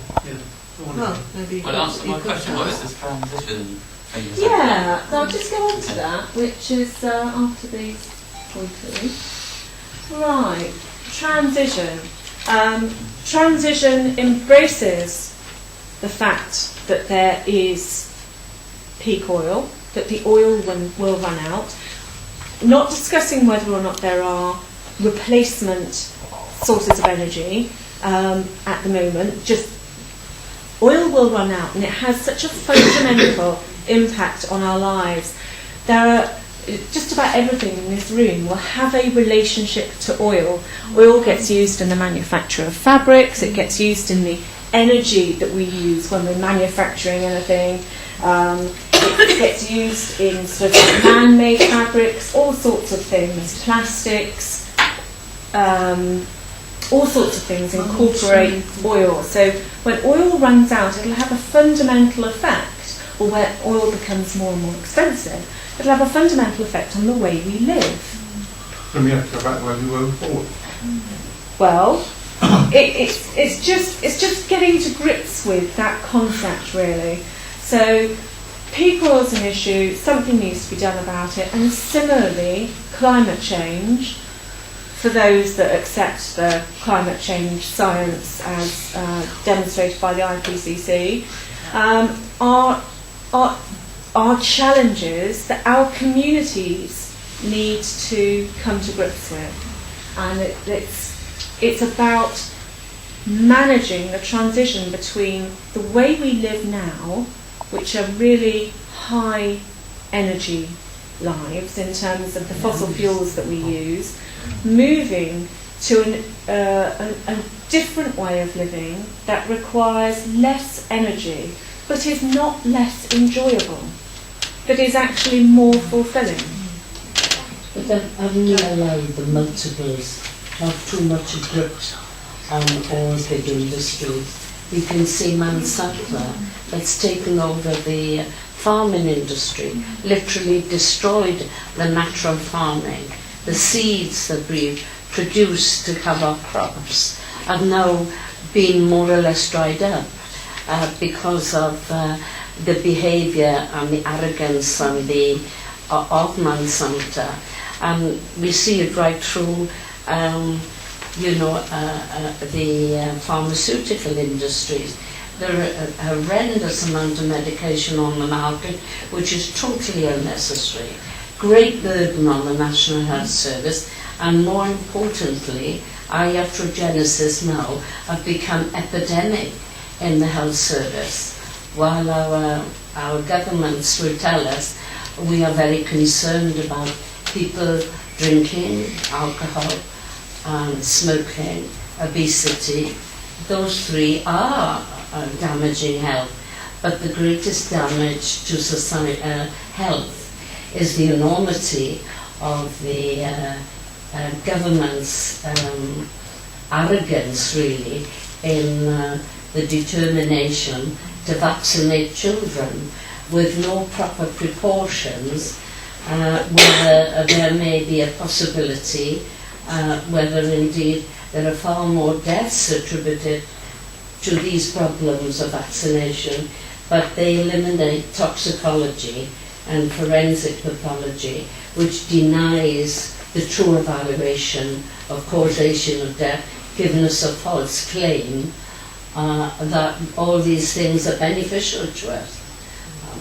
Well, maybe Well, answer my question, what is this transition thing? Yeah, so I'll just go on to that, which is after the pointers. Right, transition. Transition embraces the fact that there is peak oil, that the oil will run out, not discussing whether or not there are replacement sources of energy. at the moment. Just oil will run out, and it has such a fundamental impact on our lives. There are just about everything in this room will have a relationship to oil. Oil gets used in the manufacture of fabrics. It gets used in the energy that we use when we're manufacturing anything. It gets used in sort of man-made fabrics, all sorts of things, plastics, all sorts of things incorporate oil. So when oil runs out, it'll have a fundamental effect, or when oil becomes more and more expensive, it'll have a fundamental effect on the way we live. Then we have to go back where we were before. Well, it's just getting to grips with that concept, really. So peak oil is an issue, something needs to be done about it, and similarly, climate change, for those that accept the climate change science as demonstrated by the IPCC, are challenges that our communities need to come to grips with. And it's about managing the transition between the way we live now, which are really high energy lives in terms of the fossil fuels that we use, moving to a different way of living that requires less energy, but is not less enjoyable, but is actually more fulfilling. But then haven't you allowed the multiples have too much a grip on all big industries? You can see Monsanto that's taken over the farming industry, literally destroyed the natural farming. The seeds that we produce to have our crops have now been more or less dried up because of the behaviour and the arrogance and of Monsanto. And we see it right through the pharmaceutical industries. There are a horrendous amount of medication on the market which is totally unnecessary. Great burden on the National Health Service, and more importantly, iatrogenesis now have become epidemic in the health service. While our governments will tell us we are very concerned about people drinking alcohol and smoking, obesity, those three are damaging health. But the greatest damage to society, health, is the enormity of the government's arrogance, really, in the determination to vaccinate children with no proper precautions, whether there may be a possibility, whether indeed there are far more deaths attributed to these problems of vaccination, but they eliminate toxicology and forensic pathology, which denies the true evaluation of causation of death, giving us a false claim that all these things are beneficial to us.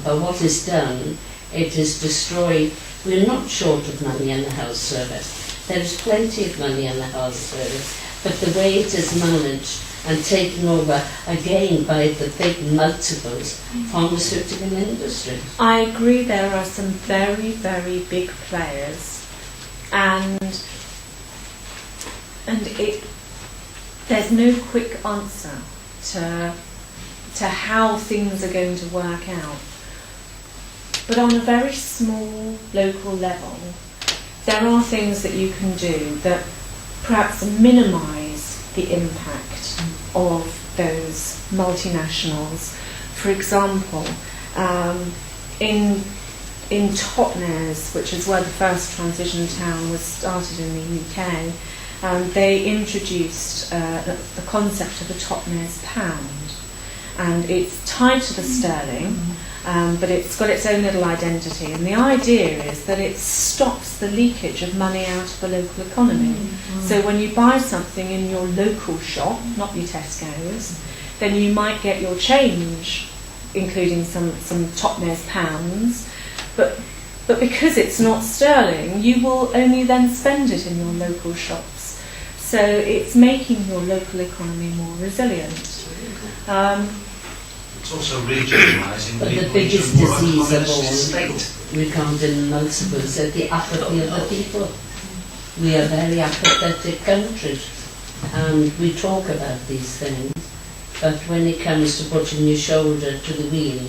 But what is done, it is destroyed. We're not short of money in the health service. There is plenty of money in the health service, but the way it is managed and taken over again by the big multiples pharmaceutical industry. I agree, there are some very, very big players, and there's no quick answer to how things are going to work out. But on a very small local level, there are things that you can do that perhaps minimise the impact of those multinationals. For example, in Totnes, which is where the first transition town was started in the UK, they introduced the concept of the Totnes pound. And it's tied to the sterling, but it's got its own little identity. And the idea is that it stops the leakage of money out of the local economy. So when you buy something in your local shop, not your Tesco's, then you might get your change, including some Totnes pounds, but because it's not sterling, you will only then spend it in your local shops. So it's making your local economy more resilient. It's also regionalising. But the biggest disease of all, recounting multiples, is the apathy of the people. We are very apathetic country, and we talk about these things, but when it comes to putting your shoulder to the wheel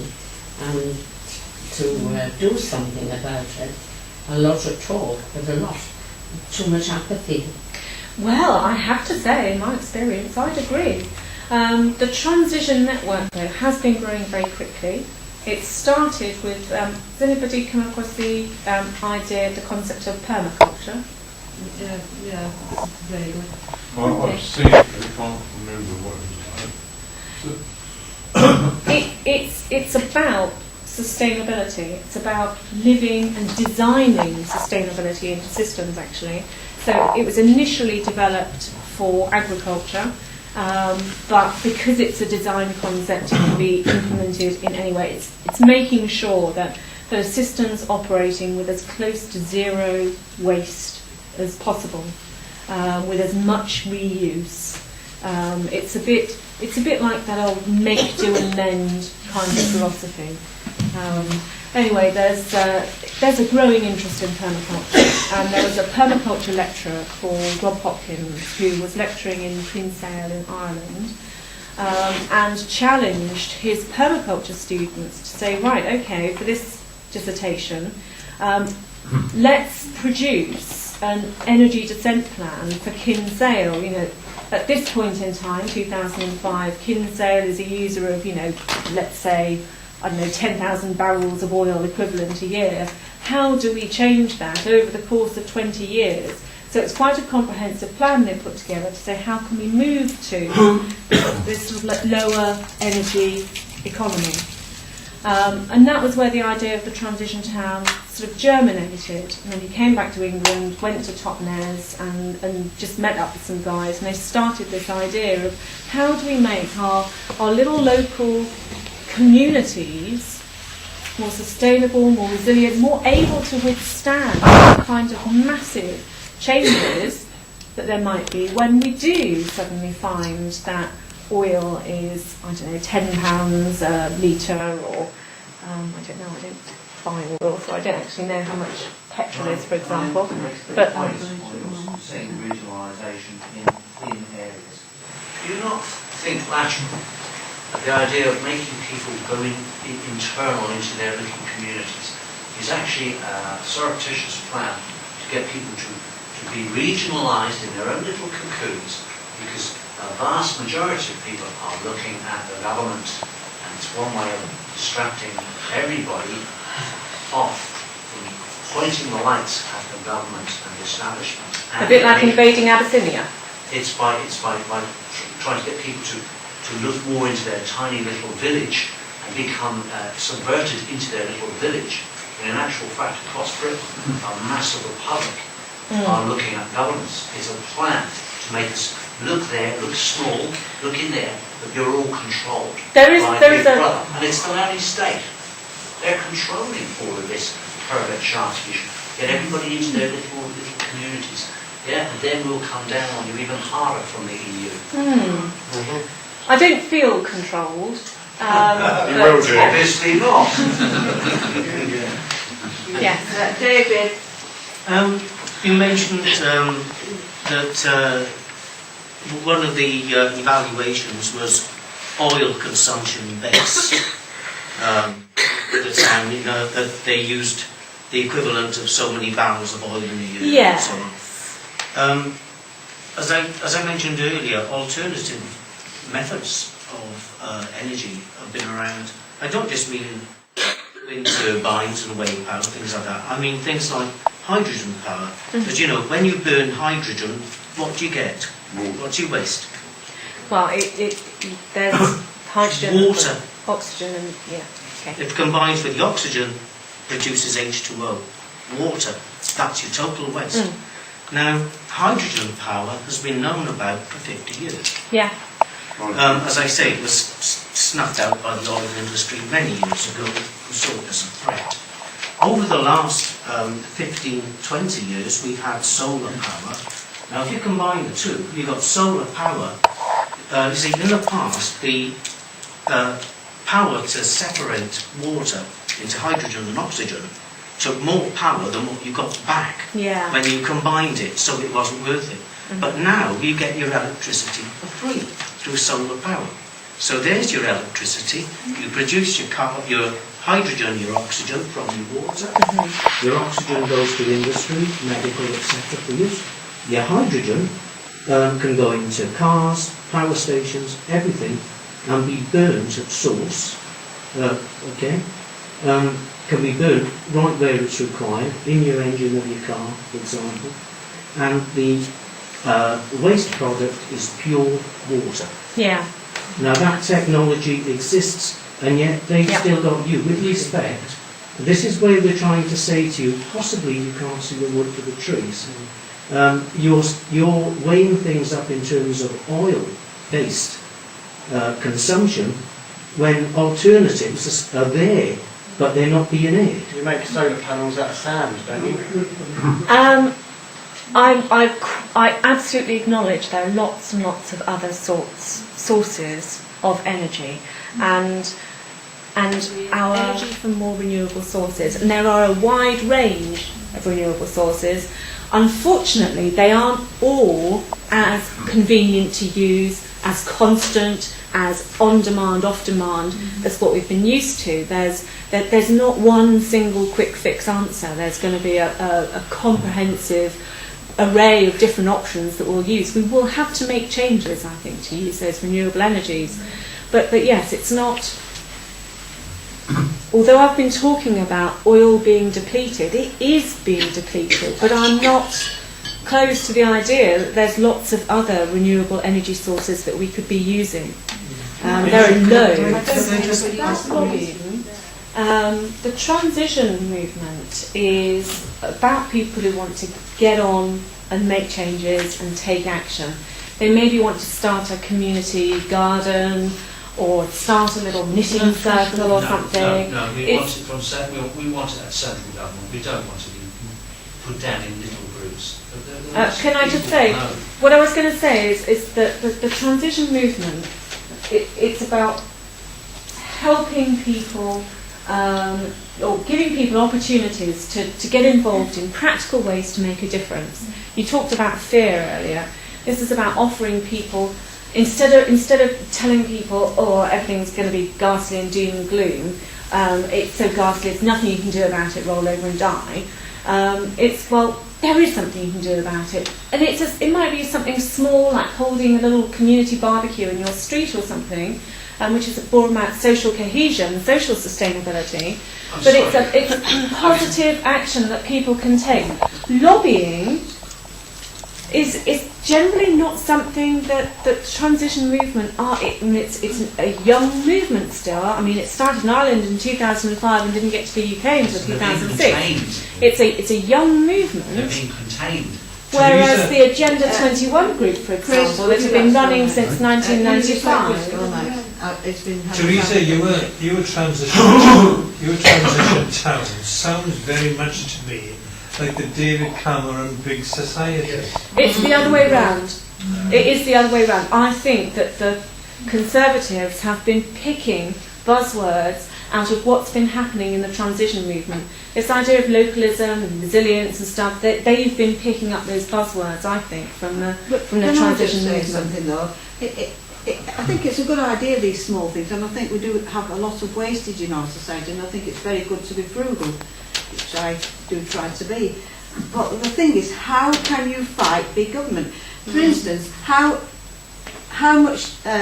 and to do something about it, a lot of talk, but a lot, too much apathy. Well, I have to say, in my experience, I'd agree. The transition network, though, has been growing very quickly. It started with, has anybody come across the idea, the concept of permaculture? Yeah, very good. Well, I've seen it, but I can't remember what it was. It's about sustainability. It's about living and designing sustainability into systems, actually. So it was initially developed for agriculture, but because it's a design concept, it can be implemented in any way. It's making sure that those systems operating with as close to zero waste as possible, with as much reuse. It's a bit like that old make, do and lend kind of philosophy. Anyway, there's a growing interest in permaculture, and there was a permaculture lecturer called Rob Hopkins who was lecturing in Kinsale in Ireland, and challenged his permaculture students to say, right, okay, for this dissertation, let's produce an energy descent plan for Kinsale. You know, at this point in time, 2005, Kinsale is a user of, let's say, 10,000 barrels of oil equivalent a year. How do we change that over the course of 20 years? So it's quite a comprehensive plan they put together to say, how can we move to this sort of lower energy economy? And that was where the idea of the transition town sort of germinated. And then he came back to England, went to Totnes and just met up with some guys, and they started this idea of how do we make our little local communities more sustainable, more resilient, more able to withstand the kind of massive changes that there might be when we do suddenly find that oil is, £10 a litre, or I don't buy oil, so I don't actually know how much petrol is, for example. But saying regionalisation in areas. Do you not think that the idea of making people go internal into their little communities is actually a surreptitious plan to get people to be regionalised in their own little cocoons, because a vast majority of people are looking at the government, and it's one way of distracting everybody off from pointing the lights at the government and the establishment. A bit like invading Abyssinia. It's by trying to get people to look more into their tiny little village and become subverted into their little village. And in actual fact, across Britain, a mass of the public are looking at governments. It's a plan to make us look there, look small, look in there, but you're all controlled by Big Brother. And it's the nanny state. They're controlling all of this pervert Chartist, get everybody into their little communities. Yeah, and then we'll come down on you even harder from the EU. I don't feel controlled. You will do. Obviously not. Yes, David. You mentioned that one of the evaluations was oil consumption based. The town, that they used the equivalent of so many barrels of oil in a year. Yes. As I mentioned earlier, alternative methods of energy have been around. I don't just mean wind turbines and wave power, things like that. I mean things like hydrogen power. Because when you burn hydrogen, what do you get? What do you waste? Well, there's hydrogen, water, oxygen, and okay. It combines with the oxygen, produces H2O. Water, that's your total waste. Now, hydrogen power has been known about for 50 years. Yeah. As I say, it was snuffed out by the oil industry many years ago, who saw it as a threat. Over the last 15, 20 years, we've had solar power, Now, if you combine the two, you've got solar power. You see, in the past, the power to separate water into hydrogen and oxygen took more power than what you got back when you combined it, so it wasn't worth it. But now you get your electricity for free through solar power. So there's your electricity. You produce your hydrogen, your oxygen from your water. Your oxygen goes to industry, medical, etc. for use. Your hydrogen can go into cars, power stations, everything, and be burned at source. Can be burnt right where it's required, in your engine of your car, for example. And the waste product is pure water. Yeah. Now that technology exists, and yet they've still got you. With respect, this is where we're trying to say to you, possibly you can't see the wood for the trees. You're weighing things up in terms of oil-based consumption when alternatives are there, but they're not being aired. You make solar panels out of sand, don't you? I absolutely acknowledge there are lots and lots of other sources of energy, and our energy from more renewable sources, and there are a wide range of renewable sources. Unfortunately, they aren't all as convenient to use, as constant, as on-demand, off-demand as what we've been used to. There's not one single quick fix answer. There's going to be a comprehensive array of different options that we'll use. We will have to make changes, I think, to use those renewable energies. But yes, it's not... Although I've been talking about oil being depleted, it is being depleted, but I'm not close to the idea that there's lots of other renewable energy sources that we could be using. There are loads. The transition movement is about people who want to get on and make changes and take action. They maybe want to start a community garden or start a little knitting circle or something. No, we want it at central government. We don't want to be put down in little groups. Can I just say, what I was going to say is that the transition movement, it's about helping people or giving people opportunities to get involved in practical ways to make a difference. You talked about fear earlier. This is about offering people, instead of telling people, oh, everything's going to be ghastly and doom and gloom, it's so ghastly, there's nothing you can do about it, roll over and die. It's, well, there is something you can do about it. And it might be something small, like holding a little community barbecue in your street or something, which is more about social cohesion, social sustainability. But it's a positive action that people can take. Lobbying is generally not something that the transition movement are. It's a young movement still. I mean, it started in Ireland in 2005 and didn't get to the UK until 2006. It's a young movement. They're being contained. Whereas the Agenda 21 group, for example, that have been running since 1995. Teresa, your transition town sounds very much to me like the David Cameron big society. It's the other way round. It is the other way round. I think that the Conservatives have been picking buzzwords out of what's been happening in the transition movement. This idea of localism and resilience and stuff, they've been picking up those buzzwords, I think, from the transition movement. Something though, I think it's a good idea, these small things, and I think we do have a lot of wastage in our society, and I think it's very good to be frugal, which I do try to be. But the thing is, how can you fight big government? For instance, how much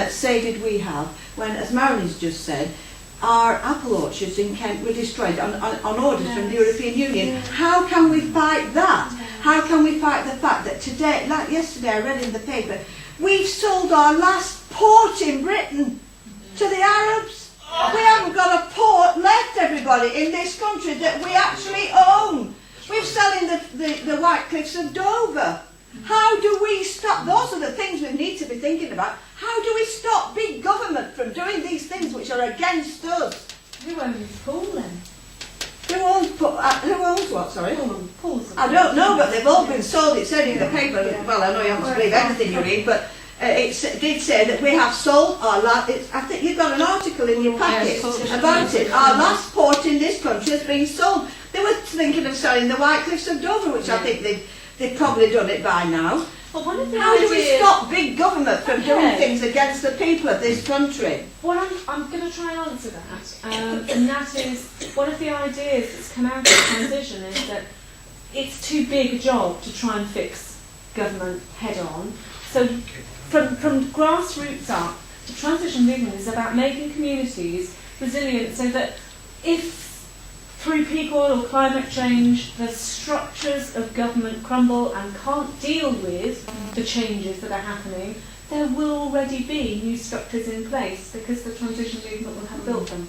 say did we have when, as Marilyn's just said, our apple orchards in Kent were destroyed on orders from the European Union? How can we fight that? How can we fight the fact that today, like yesterday I read in the paper, we've sold our last port in Britain to the Arabs? We haven't got a port left, everybody, in this country that we actually own. We're selling the White Cliffs of Dover. How do we stop? Those are the things we need to be thinking about. How do we stop big government from doing these things which are against us? Who owns Pool then? Who owns what, sorry? I don't know, but they've all been sold. It said in the paper, well, I know you haven't to believe everything you read, but it did say that we have sold our last, I think you've got an article in your packet about it. Our last port in this country has been sold. They were thinking of selling the White Cliffs of Dover, which I think they've probably done it by now. Well, one of the How ideas, do we stop big government from doing things against the people of this country? Well, I'm going to try and answer that, and that is one of the ideas that's come out of the transition is that it's too big a job to try and fix government head on. So from grassroots up, the transition movement is about making communities resilient so that if through people or climate change the structures of government crumble and can't deal with the changes that are happening, there will already be new structures in place because the transition movement will have built them.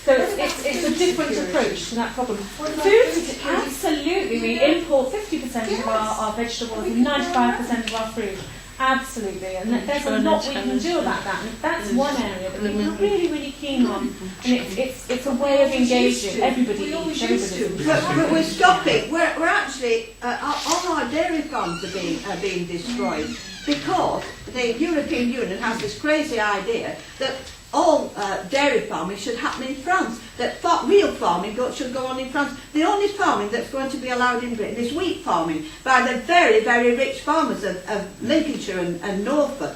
So it's a different approach to that problem. Food, absolutely. We import 50% of our vegetables and 95% of our fruit. Absolutely. And there's a lot we can do about that. And that's one area that we're really, really keen on. And it's a way of engaging everybody. But we're stopping. We're actually, all our dairy farms are being destroyed because the European Union has this crazy idea that all dairy farming should happen in France, that real farming should go on in France. The only farming that's going to be allowed in Britain is wheat farming by the very, very rich farmers of Lincolnshire and Norfolk.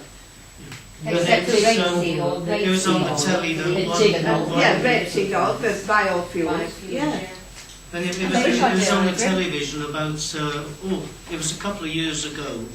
Except the it was on the telly rapeseed oil for biofuels. Yeah. And it was on the television about, it was a couple of years ago,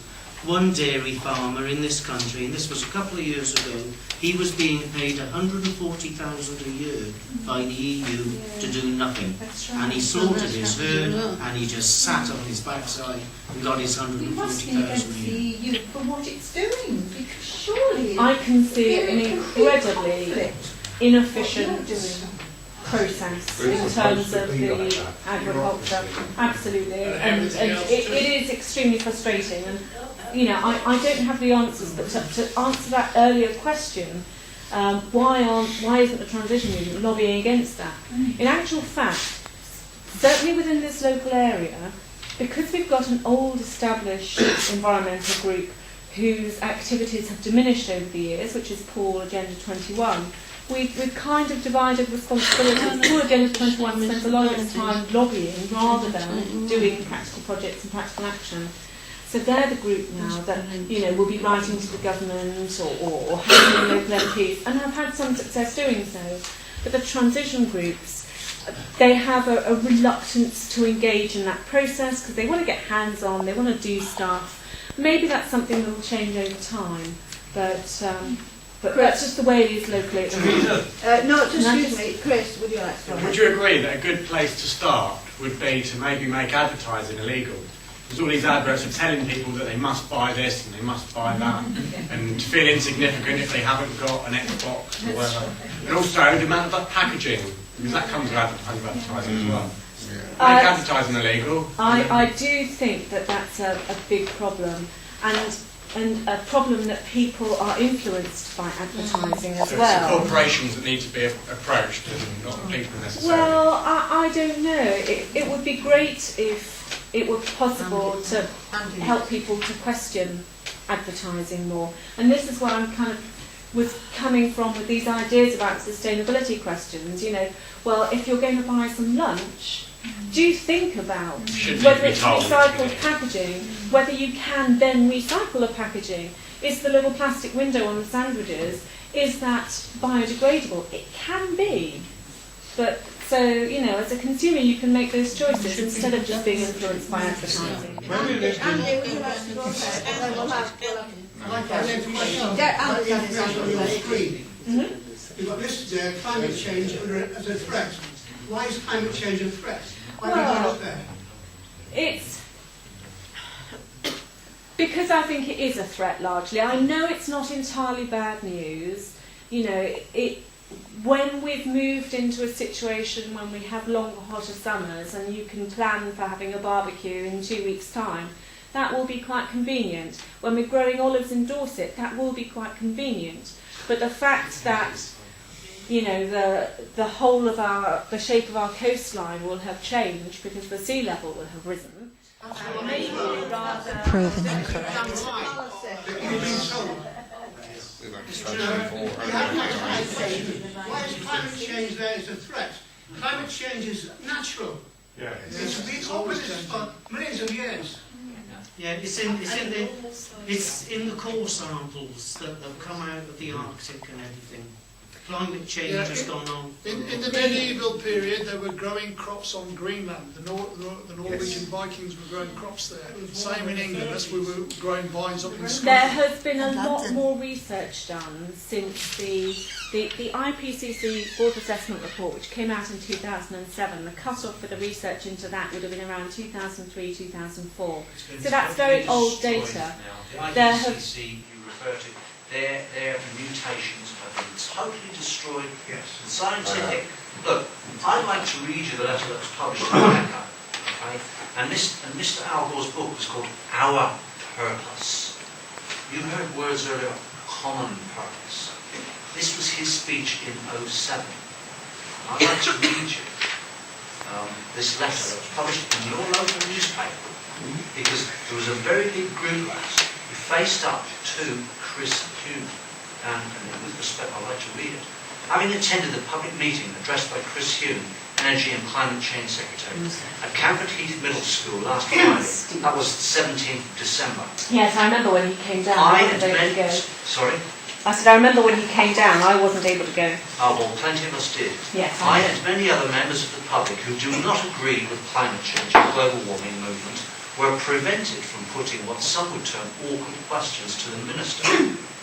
one dairy farmer in this country, and this was a couple of years ago, he was being paid $140,000 a year by the EU to do nothing. And he slaughtered his herd, and he just sat on his backside and got his $140,000 a year. EU for what it's doing, because surely I can see an incredibly inefficient process in terms of the agriculture. Absolutely, and it is extremely frustrating. And you know, I don't have the answers, but to answer that earlier question, why isn't the transition movement lobbying against that? In actual fact, certainly within this local area, because we've got an old established environmental group whose activities have diminished over the years, which is Paul Agenda 21, we've kind of divided responsibilities. Paul Agenda 21 spends a lot of its time lobbying rather than doing practical projects and practical action. So they're the group now that, you know, will be writing to the government or helping the local MPs and have had some success doing so. But the transition groups, they have a reluctance to engage in that process because they want to get hands-on, they want to do stuff. Maybe that's something that will change over time, but that's just the way it is locally. Excuse me, Chris, would you like to? Would you agree that a good place to start would be to maybe make advertising illegal? Because all these adverts are telling people that they must buy this and they must buy that, and to feel insignificant if they haven't got an Xbox or whatever. And also the amount of packaging, because that comes with advertising as well. Make advertising illegal. I do think that that's a big problem, and a problem that people are influenced by advertising as well. So it's the corporations that need to be approached and not the people necessarily. Well, I don't know. It would be great if it were possible to help people to question advertising more. And this is where I'm kind of was coming from with these ideas about sustainability questions. You know, well, if you're going to buy some lunch, do think about whether it's recycled packaging, whether you can then recycle the packaging. Is the little plastic window on the sandwiches, is that biodegradable? It can be. But so, you know, as a consumer you can make those choices instead of just being influenced by advertising. Andy, would you like to go ahead? And then we'll have You've got listed climate change as a threat. Why is climate change a threat? Why have you got it there? It's because I think it is a threat largely. I know it's not entirely bad news. You know, when we've moved into a situation when we have longer, hotter summers and you can plan for having a barbecue in 2 weeks' time, that will be quite convenient. When we're growing olives in Dorset, that will be quite convenient. But the fact that you know, the whole of the shape of our coastline will have changed because the sea level will have risen. Proven incorrect. Why is climate change there as a threat? Climate change is natural. Yeah. It's been opposite for millions of years. Yeah, it's in the core samples that have come out of the Arctic and everything. Climate change has gone on. In the medieval period, they were growing crops on Greenland. The Norwegian Vikings were growing crops there. Same in England, as we were growing vines up in Scotland. There has been a lot more research done since the IPCC Fourth Assessment Report, which came out in 2007. The cut-off for the research into that would have been around 2003, 2004. So that's very old data. The IPCC you refer to, their mutations have been totally destroyed. Yes. The scientific. Look, I'd like to read you the letter that was published in America. Okay? And Mr. Al Gore's book was called Our Purpose. You heard words earlier, common purpose. This was his speech in 2007. I'd like to read you this letter that was published in your local newspaper, because there was a very big group who faced up to Chris Hume, and with respect I'd like to read it. Having attended the public meeting addressed by Chris Hume, Energy and Climate Change Secretary, at Camford Heath Middle School last Friday, that was 17th December. Yes, I remember when he came down. Sorry? I said, I remember when he came down, I wasn't able to go. Oh, well, plenty of us did. Yes, I and many other members of the public who do not agree with climate change and global warming movement were prevented from putting what some would term awkward questions to the Minister.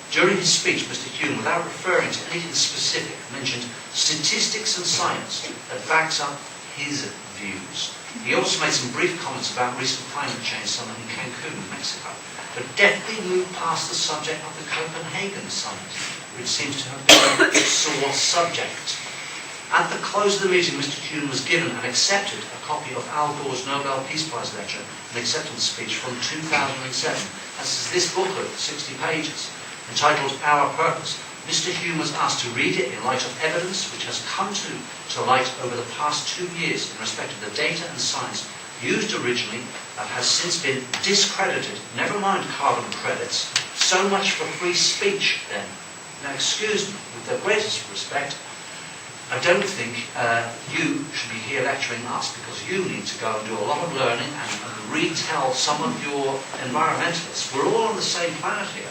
During his speech, Mr. Hume, without referring to anything specific, mentioned statistics and science that backs up his views. He also made some brief comments about recent climate change summit in Cancun, Mexico, but definitely moved past the subject of the Copenhagen summit, which seems to have been a sore subject. At the close of the meeting, Mr. Hume was given and accepted a copy of Al Gore's Nobel Peace Prize lecture, an acceptance speech from 2007. That's this booklet, 60 pages, entitled Our Purpose. Mr. Hume was asked to read it in light of evidence which has come to light over the past 2 years in respect of the data and science used originally that has since been discredited. Never mind carbon credits. So much for free speech, then. Now, excuse me, with the greatest respect, I don't think you should be here lecturing us, because you need to go and do a lot of learning and retell some of your environmentalists. We're all on the same planet here,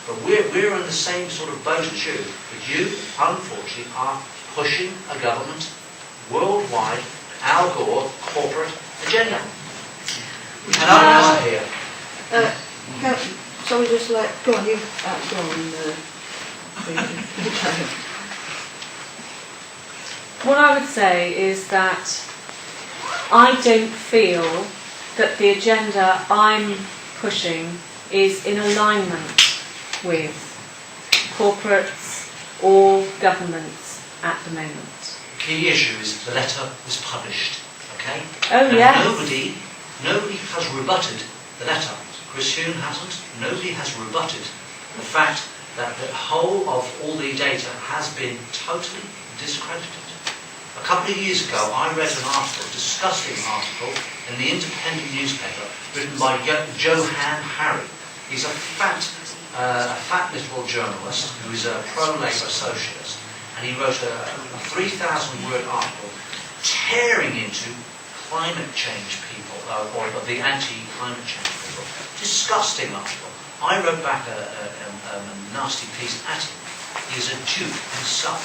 but we're in the same sort of boat as you. But you, unfortunately, are pushing a government worldwide, Al Gore corporate agenda. And I'm not here. Shall we just go on, you go on. What I would say is that I don't feel that the agenda I'm pushing is in alignment with corporates or governments at the moment. Key issue is the letter was published, okay? Oh, and yes. Nobody has rebutted the letter. Chris Hume hasn't. Nobody has rebutted the fact that the whole of all the data has been totally discredited. A couple of years ago, I read an article, a disgusting article, in the Independent newspaper, written by Johan Harry. He's a fat little journalist who is a pro-Labour socialist, and he wrote a 3,000-word article tearing into climate change people, or the anti-climate change people. Disgusting article. I wrote back a nasty piece at him. He's a Duke himself.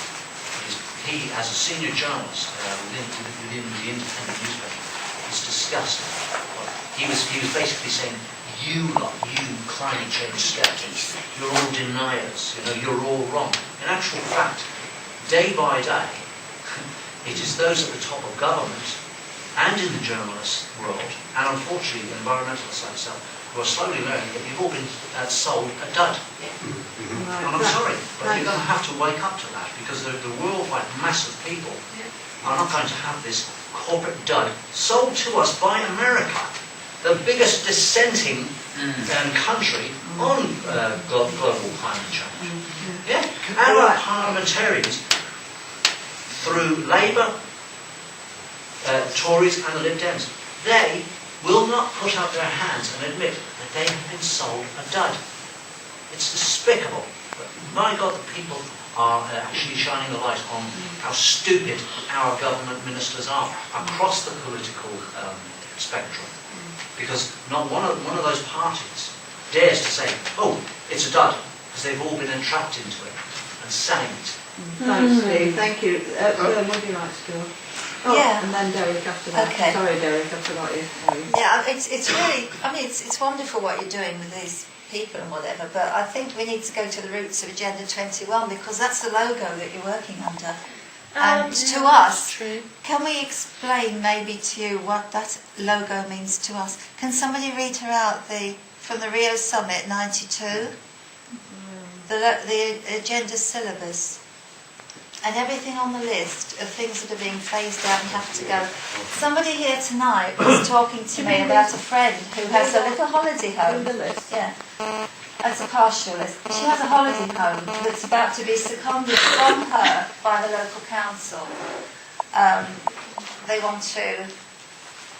He, as a senior journalist within the Independent newspaper, is disgusting. He was basically saying, you climate change skeptics, you're all deniers, you're all wrong. In actual fact, day by day, it is those at the top of government and in the journalist world, and unfortunately environmentalists like yourself, who are slowly learning that you've all been sold a dud. And I'm sorry, but you're going to have to wake up to that, because the worldwide mass of people are not going to have this corporate dud sold to us by America, the biggest dissenting country on global climate change. Yeah, our parliamentarians through Labour, Tories and the Lib Dems. They will not put up their hands and admit that they have been sold a dud. It's despicable. But my God, the people are actually shining a light on how stupid our government ministers are across the political spectrum. Because not one of those parties dares to say, oh, it's a dud, because they've all been entrapped into it and selling it. Thanks, Steve. Thank you. Would you like to go? Oh, Yeah. And then Derek after that. Okay. Sorry, Derek, I forgot you. Sorry. Yeah, it's really, I mean, it's wonderful what you're doing with these people and whatever, but I think we need to go to the roots of Agenda 21 because that's the logo that you're working under. And to us, can we explain maybe to you what that logo means to us? Can somebody read her out from the Rio Summit 92? The agenda syllabus. And everything on the list of things that are being phased out and have to go. Somebody here tonight was talking to me about a friend who has a little holiday home. Yeah, that's a partial list. She has a holiday home that's about to be seconded from her by the local council. They want to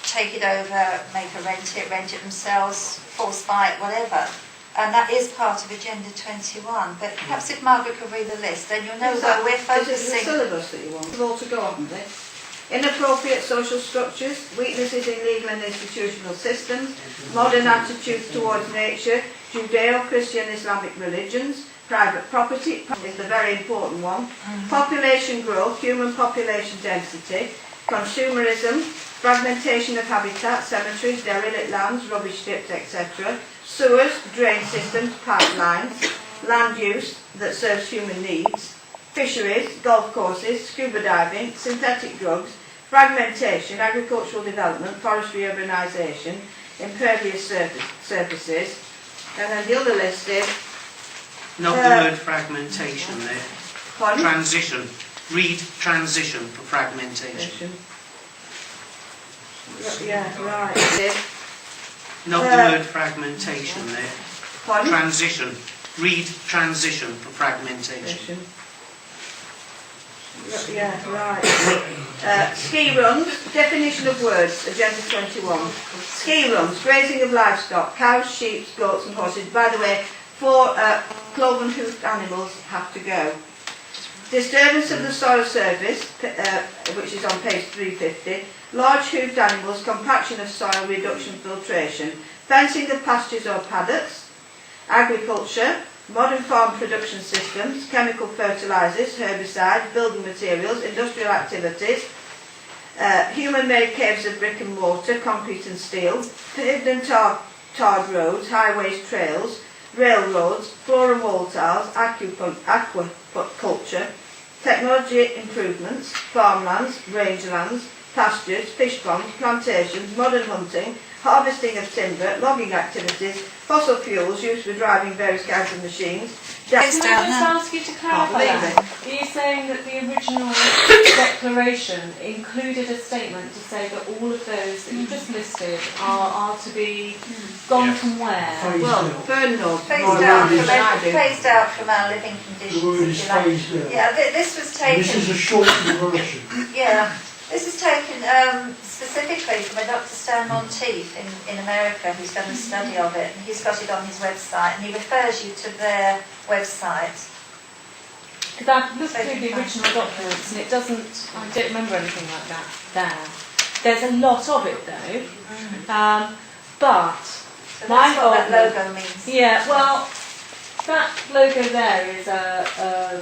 take it over, make her rent it themselves, force buy it, whatever. And that is part of Agenda 21. But perhaps if Margaret could read the list, then you'll know where we're focusing. Is it the syllabus that you want? All to go, haven't they? Inappropriate social structures, weaknesses in legal and institutional systems, modern attitudes towards nature, Judeo-Christian Islamic religions, private property is the very important one, population growth, human population density, consumerism, fragmentation of habitat, cemeteries, derelict lands, rubbish strips, etc., sewers, drain systems, pipelines, land use that serves human needs, fisheries, golf courses, scuba diving, synthetic drugs, fragmentation, agricultural development, forestry urbanisation, impervious surfaces, and then the other list is... Not the word fragmentation there. Pardon? Transition. Read transition for fragmentation. Yeah, right. Not the word fragmentation there. Pardon? Transition. Read transition for fragmentation. Yeah, right. Ski runs, definition of words, Agenda 21. Ski runs, grazing of livestock, cows, sheep, goats and horses. By the way, 4 cloven-hoofed animals have to go. Disturbance of the soil surface, which is on page 350. Large hoofed animals, compaction of soil, reduction, filtration. Fencing of pastures or paddocks. Agriculture. Modern farm production systems, chemical fertilisers, herbicides, building materials, industrial activities, human-made caves of brick and mortar, concrete and steel, paved and tarred roads, highways, trails, railroads, floor and wall tiles, aquaculture, technology improvements, farmlands, rangelands, pastures, fish ponds, plantations, modern hunting, harvesting of timber, logging activities, fossil fuels used for driving various kinds of machines. Can I just ask you to clarify that? Are you saying that the original declaration included a statement to say that all of those that you just listed are to be gone from where? Well, burned or phased out from our living conditions. The word is phased out. Yeah, this was taken. This is a shortened version. Yeah. This is taken specifically from a Dr. Stan Monteith in America who's done a study of it, and he's got it on his website, and he refers you to their website. Because I've looked through the original documents and it doesn't, I don't remember anything like that there. There's a lot of it though, but so that's what that logo means. Yeah, well, that logo there is a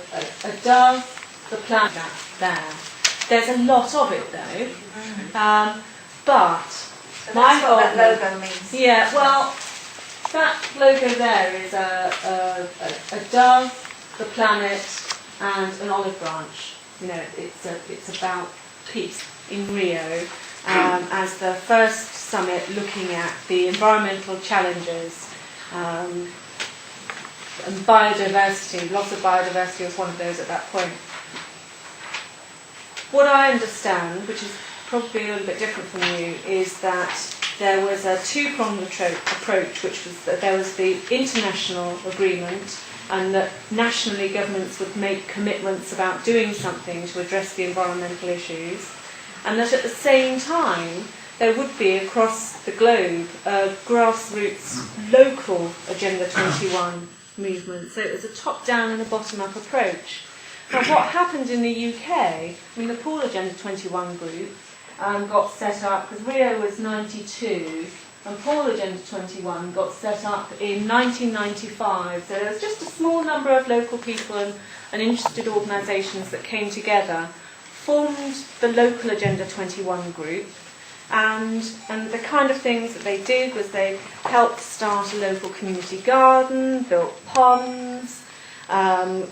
dove, the planet there. There's a lot of it though, but so that's what that logo means. Yeah, well, that logo there is a dove, the planet, and an olive branch. You know, it's about peace in Rio as the first summit looking at the environmental challenges and biodiversity. Loss of biodiversity was one of those at that point. What I understand, which is probably a little bit different from you, is that there was a two-pronged approach, which was that there was the international agreement and that nationally governments would make commitments about doing something to address the environmental issues, and that at the same time there would be across the globe a grassroots local Agenda 21 movement. So it was a top-down and a bottom-up approach. Now what happened in the UK, I mean the Pool Agenda 21 group got set up, because Rio was 92, and Pool Agenda 21 got set up in 1995. So there was just a small number of local people and interested organisations that came together, formed the local Agenda 21 group, and the kind of things that they did was they helped start a local community garden, built ponds,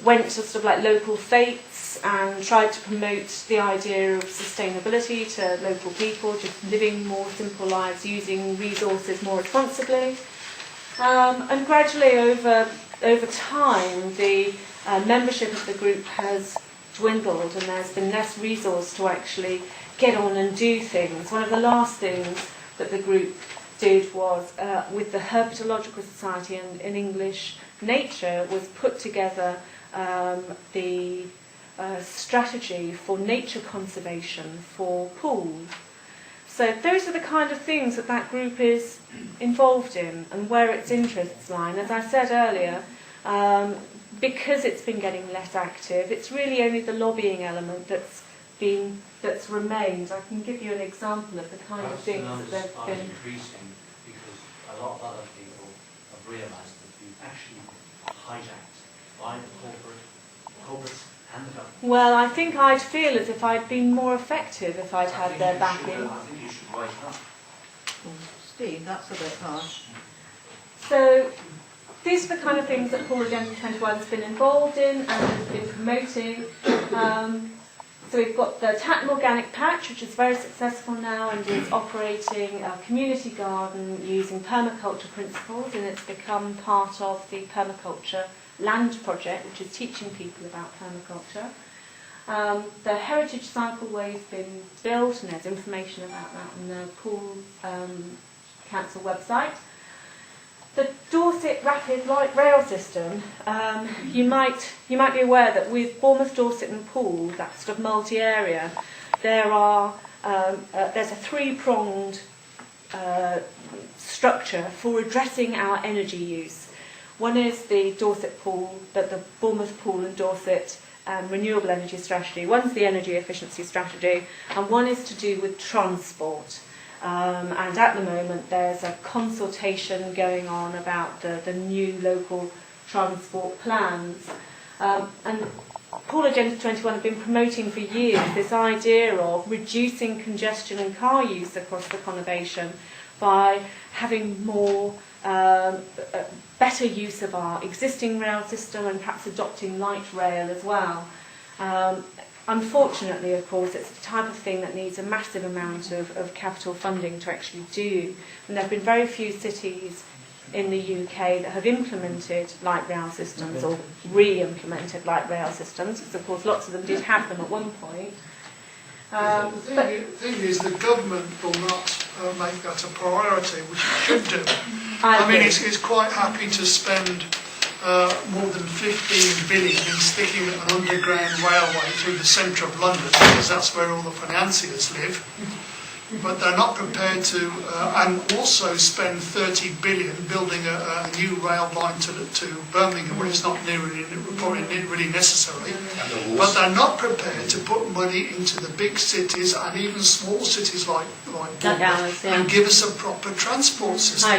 went to sort of like local fetes and tried to promote the idea of sustainability to local people, just living more simple lives, using resources more responsibly. And gradually over time the membership of the group has dwindled and there's been less resource to actually get on and do things. One of the last things that the group did was, with the Herpetological Society and in English Nature, was put together the strategy for nature conservation for pools. So those are the kind of things that that group is involved in and where its interests lie. And as I said earlier, because it's been getting less active, it's really only the lobbying element that's remained. I can give you an example of the kind of things that they've been increasing because a lot of other people have realised that you've actually hijacked by the corporates and the government. Well, I think I'd feel as if I'd been more effective if I'd had their backing. I think you should wake up. Steve, that's a bit harsh. So these are the kind of things that Pool Agenda 21 has been involved in and has been promoting. So we've got the Tatton Organic Patch, which is very successful now and is operating a community garden using permaculture principles, and it's become part of the permaculture land project, which is teaching people about permaculture. The Heritage Cycleway's been built, and there's information about that on the Pool Council website. The Dorset Rapid Light Rail System, you might be aware that with Bournemouth, Dorset and Poole, that sort of multi-area, there's a three-pronged structure for addressing our energy use. One is the Dorset Pool, the Bournemouth Pool and Dorset renewable energy strategy. One's the energy efficiency strategy, and one is to do with transport. And at the moment there's a consultation going on about the new local transport plans. And Pool Agenda 21 have been promoting for years this idea of reducing congestion and car use across the conurbation by having more better use of our existing rail system and perhaps adopting light rail as well. Unfortunately, of course, it's the type of thing that needs a massive amount of capital funding to actually do. And there have been very few cities in the UK that have implemented light rail systems or re-implemented light rail systems, because of course lots of them did have them at one point. The thing is, the government will not make that a priority, which it should do. I mean, it's quite happy to spend more than 15 billion in sticking an underground railway through the centre of London, because that's where all the financiers live. But they're not prepared to, and also spend 30 billion building a new rail line to Birmingham, which is not really necessary. But they're not prepared to put money into the big cities and even small cities like Bournemouth and give us a proper transport system.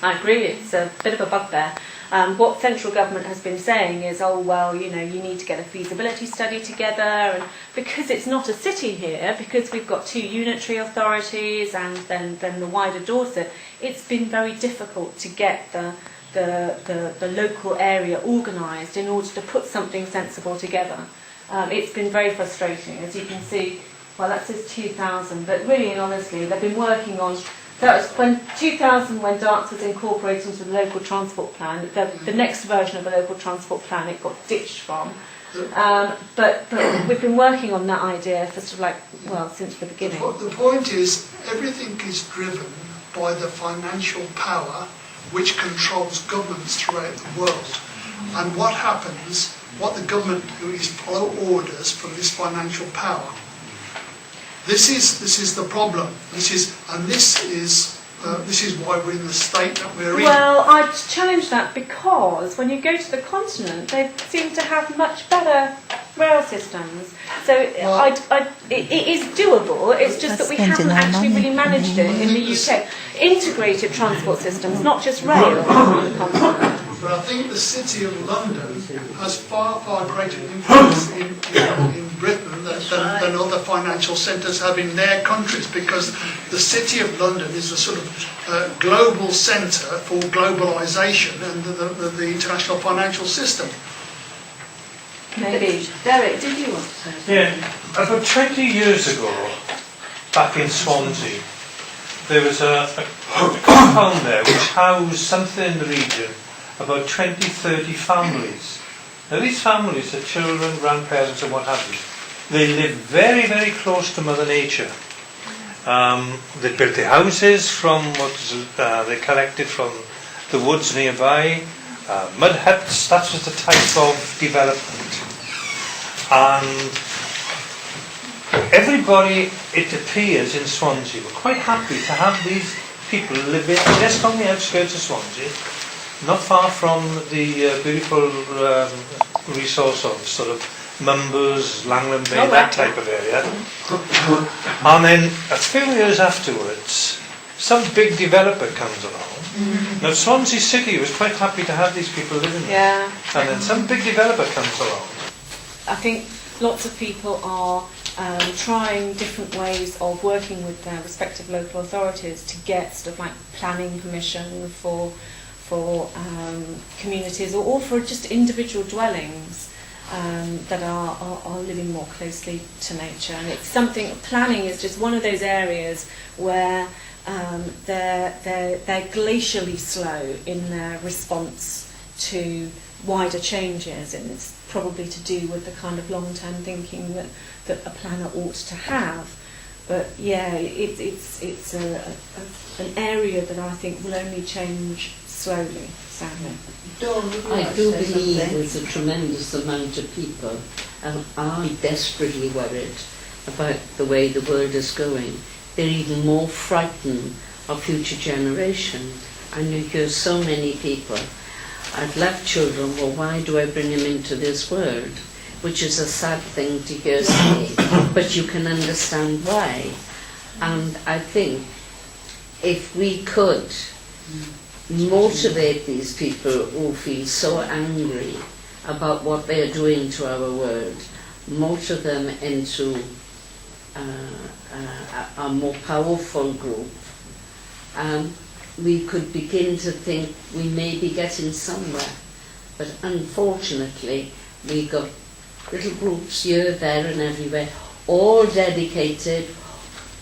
I agree. It's a bit of a bugbear. What central government has been saying is, oh, well, you need to get a feasibility study together, and because it's not a city here, because we've got two unitary authorities and then the wider Dorset, it's been very difficult to get the local area organised in order to put something sensible together. It's been very frustrating, as you can see. Well, that says 2000, but really and honestly, they've been working on. That was when 2000, when Darts was incorporated into the local transport plan. The next version of the local transport plan it got ditched from. But we've been working on that idea for since the beginning. The point is, everything is driven by the financial power which controls governments throughout the world. and what happens, what the government do is follow orders from this financial power. This is the problem. This is why we're in the state that we're in. Well, I'd challenge that, because when you go to the continent, they seem to have much better rail systems. So it is doable. It's just that we haven't actually really managed it in the UK. Integrated transport systems, not just rail on the continent. But I think the City of London has far greater influence in Britain than other financial centres have in their countries, because the City of London is a sort of global centre for globalisation and the international financial system. Maybe. Derek, did you want to say something? Yeah, about 20 years ago, back in Swansea, there was a compound there which housed something in the region about 20-30 families. Now these families are children, grandparents and what have you. They live very, very close to Mother Nature. They built their houses from what they collected from the woods nearby. Mud huts, that was the type of development. And everybody, it appears, in Swansea were quite happy to have these people living just on the outskirts of Swansea, not far from the beautiful resource of sort of Mumbers, Langland Bay, that type of area. And then a few years afterwards, some big developer comes along. Now Swansea City was quite happy to have these people living there. And then some big developer comes along. I think lots of people are trying different ways of working with their respective local authorities to get sort of like planning permission for communities or for just individual dwellings that are living more closely to nature. And it's something, planning is just one of those areas where they're glacially slow in their response to wider changes, and it's probably to do with the kind of long-term thinking that a planner ought to have. But yeah, it's an area that I think will only change slowly, sadly. I do believe there's a tremendous amount of people are desperately worried about the way the world is going. They're even more frightened of future generations. And you hear so many people, I've left children, well, why do I bring them into this world? Which is a sad thing to hear say, but you can understand why. And I think if we could motivate these people who feel so angry about what they're doing to our world, motivate them into a more powerful group, we could begin to think we may be getting somewhere. But unfortunately, we got little groups here, there and everywhere, all dedicated,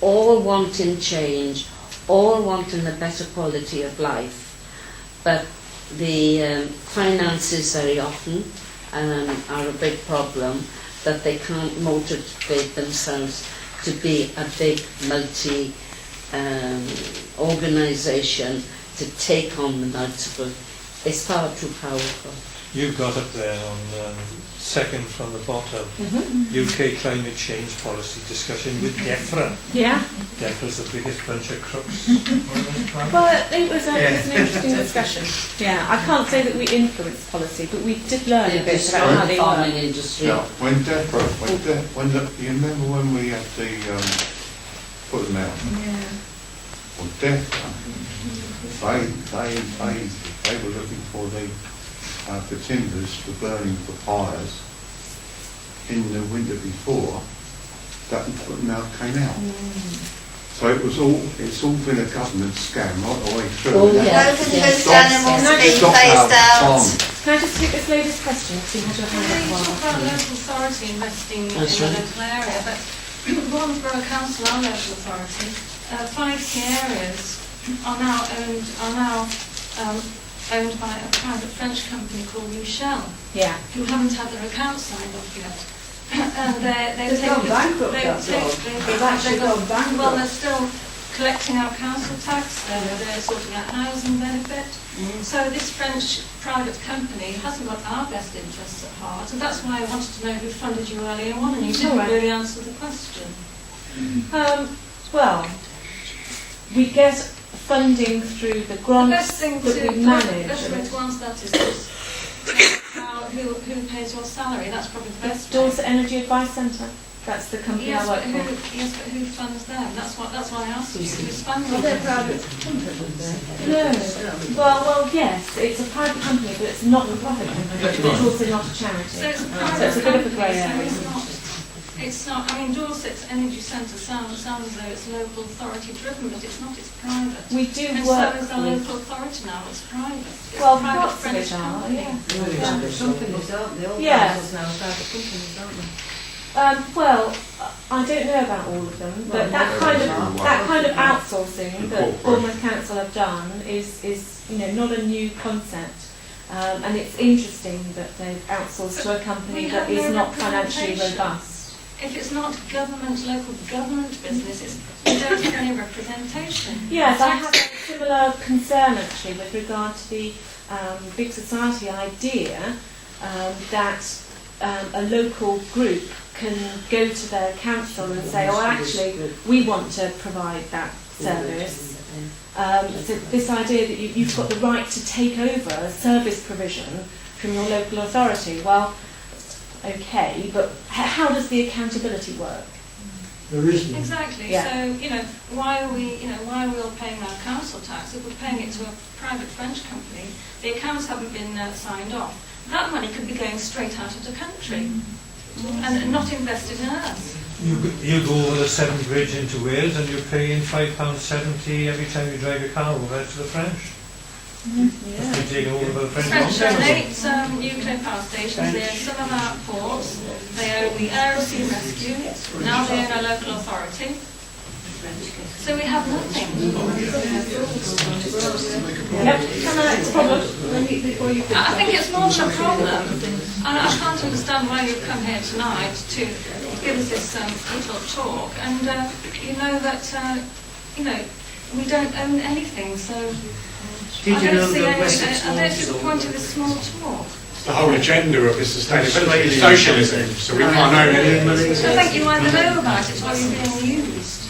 all wanting change, all wanting a better quality of life. But the finances very often are a big problem, that they can't motivate themselves to be a big multi organisation to take on the multiple. It's far too powerful. You've got up there on second from the bottom, UK climate change policy discussion with DEFRA. Yeah. DEFRA's the biggest bunch of crooks. Well, it was an interesting discussion. Yeah, I can't say that we influenced policy, but we did learn a bit about how they farming work. industry. Yeah, when DEFRA, you remember when we had the put them out? Yeah. Well, DEFRA, they were looking for the timbers for burning for fires in the winter before that now came out. So it's all been a government scam right the way through. Oh, yes. Those animals being phased out. Can I just take this lady's question? Because you had your hand up. You talk about local authority investing in a local area, but Bounemouth Borough Council, our local authority, 5 key areas are now owned by a private French company called Michel, who haven't had their accounts signed off yet. And they've gone bankrupt. Well, they're still collecting out council tax. They're sorting out housing benefit. So this French private company hasn't got our best interests at heart, and that's why I wanted to know who funded you earlier on, and you didn't really answer the question. Well, we get funding through the grants that we manage. The best way to answer that is just who pays your salary. That's probably the best. Dorset Energy Advice Centre. That's the company I work for. Yes, but who funds them? That's why I asked you. Who's funding Well, they're them? private companies. No. Well, yes, it's a private company, but it's not a profit company. But it's also not a charity. So it's a So private it's a bit of a company, grey so area. it's not, I mean, Dorset Energy Centre sounds as though it's local authority driven, but it's not, it's private. We do and work so is our with- local authority now, it's private. It's Well, a private lots of French it are, company. yeah. Private companies, aren't they? All Yeah. councils now are private companies, aren't they? Well, I don't know about all of them, but that kind of outsourcing that Bournemouth Council have done is not a new concept, and it's interesting that they've outsourced to a company that is not financially robust. If it's not government, local government business, you don't have any representation. Yes, I have a similar concern actually with regard to the big society idea that a local group can go to their council and say, oh, actually, we want to provide that service. So this idea that you've got the right to take over service provision from your local authority. Well, okay, but how does the accountability work? There isn't. Exactly. Yeah. So, why are we all paying our council tax? If we're paying it to a private French company, the accounts haven't been signed off. That money could be going straight out of the country and not invested in us. You go over the Severn Bridge into Wales and you're paying £5.70 every time you drive your car over to the French. Yeah. You're taking over the French. French own 8 nuclear power stations. They own some of our ports. They own the air and sea rescue. Now they own a local authority. So we have nothing. Yep, it's a problem. I think it's more than a problem. And I can't understand why you've come here tonight to give us this little talk. And you know that we don't own anything. So I don't see the point of this small talk. The whole agenda of this sustainability is socialism, so we can't own anything. I think you either know about it or you're being used.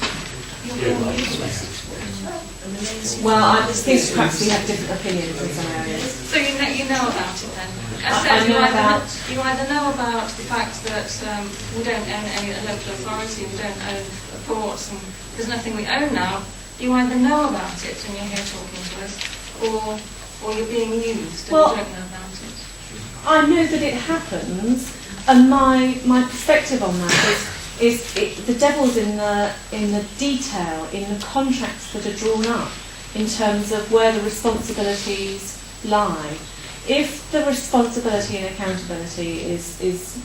Well, I just think perhaps we have different opinions in some areas. So you know about it then? I know about... You either know about the fact that we don't own any local authority, we don't own ports, and there's nothing we own now. You either know about it and you're here talking to us, or you're being used and you don't know about it. I know that it happens, and my perspective on that is the devil's in the detail, in the contracts that are drawn up, in terms of where the responsibilities lie. If the responsibility and accountability is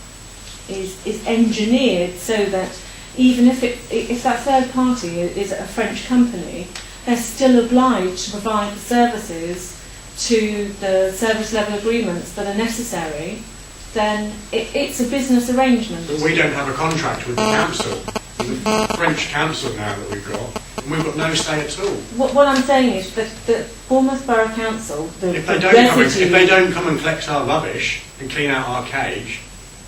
engineered so that even if that third party is a French company, they're still obliged to provide the services to the service level agreements that are necessary, then it's a business arrangement. But we don't have a contract with the council, the French council now that we've got, and we've got no say at all. What I'm saying is that the Bournemouth Borough Council, If they don't come and collect our rubbish and clean out our cage,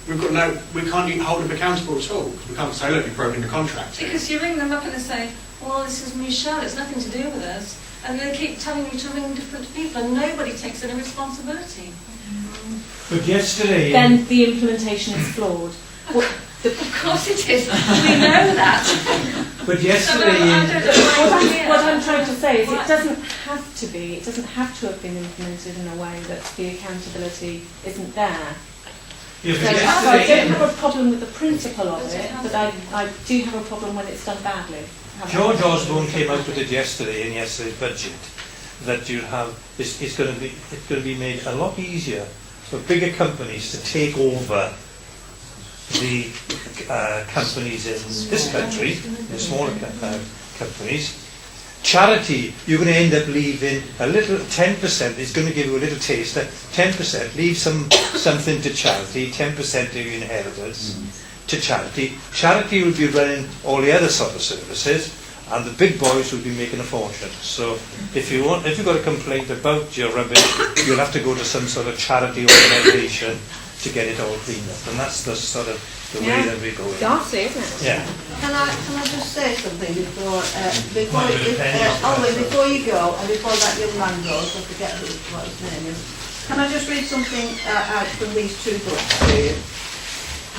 we can't even hold them accountable at all. We can't say, look, you've broken the contract. Because you ring them up and they say, well, this is Michelle, it's nothing to do with us. And they keep telling you to ring different people and nobody takes any responsibility. But yesterday... Then the implementation is flawed. Of course it is. We know that. But yesterday... What I'm trying to say is it doesn't have to have been implemented in a way that the accountability isn't there. Yeah, So I don't have a problem with the principle of it, but I do have a problem when it's done badly. George Osborne came out with it yesterday in yesterday's budget that you have it's going to be made a lot easier for bigger companies to take over the companies in this country, the smaller companies. Charity, you're going to end up leaving a little 10%. It's going to give you a little taster. 10%, leave something to charity. 10% of your inheritance to charity. Charity will be running all the other sort of services, and the big boys will be making a fortune. So if you've got a complaint about your rubbish, you'll have to go to some sort of charity organisation to get it all cleaned up, and that's the sort of the way that we go. Ghastly, isn't it? Yeah. Can I just say something before before you go and before that young man goes? I forget what his name is. Can I just read something out from these two books to you?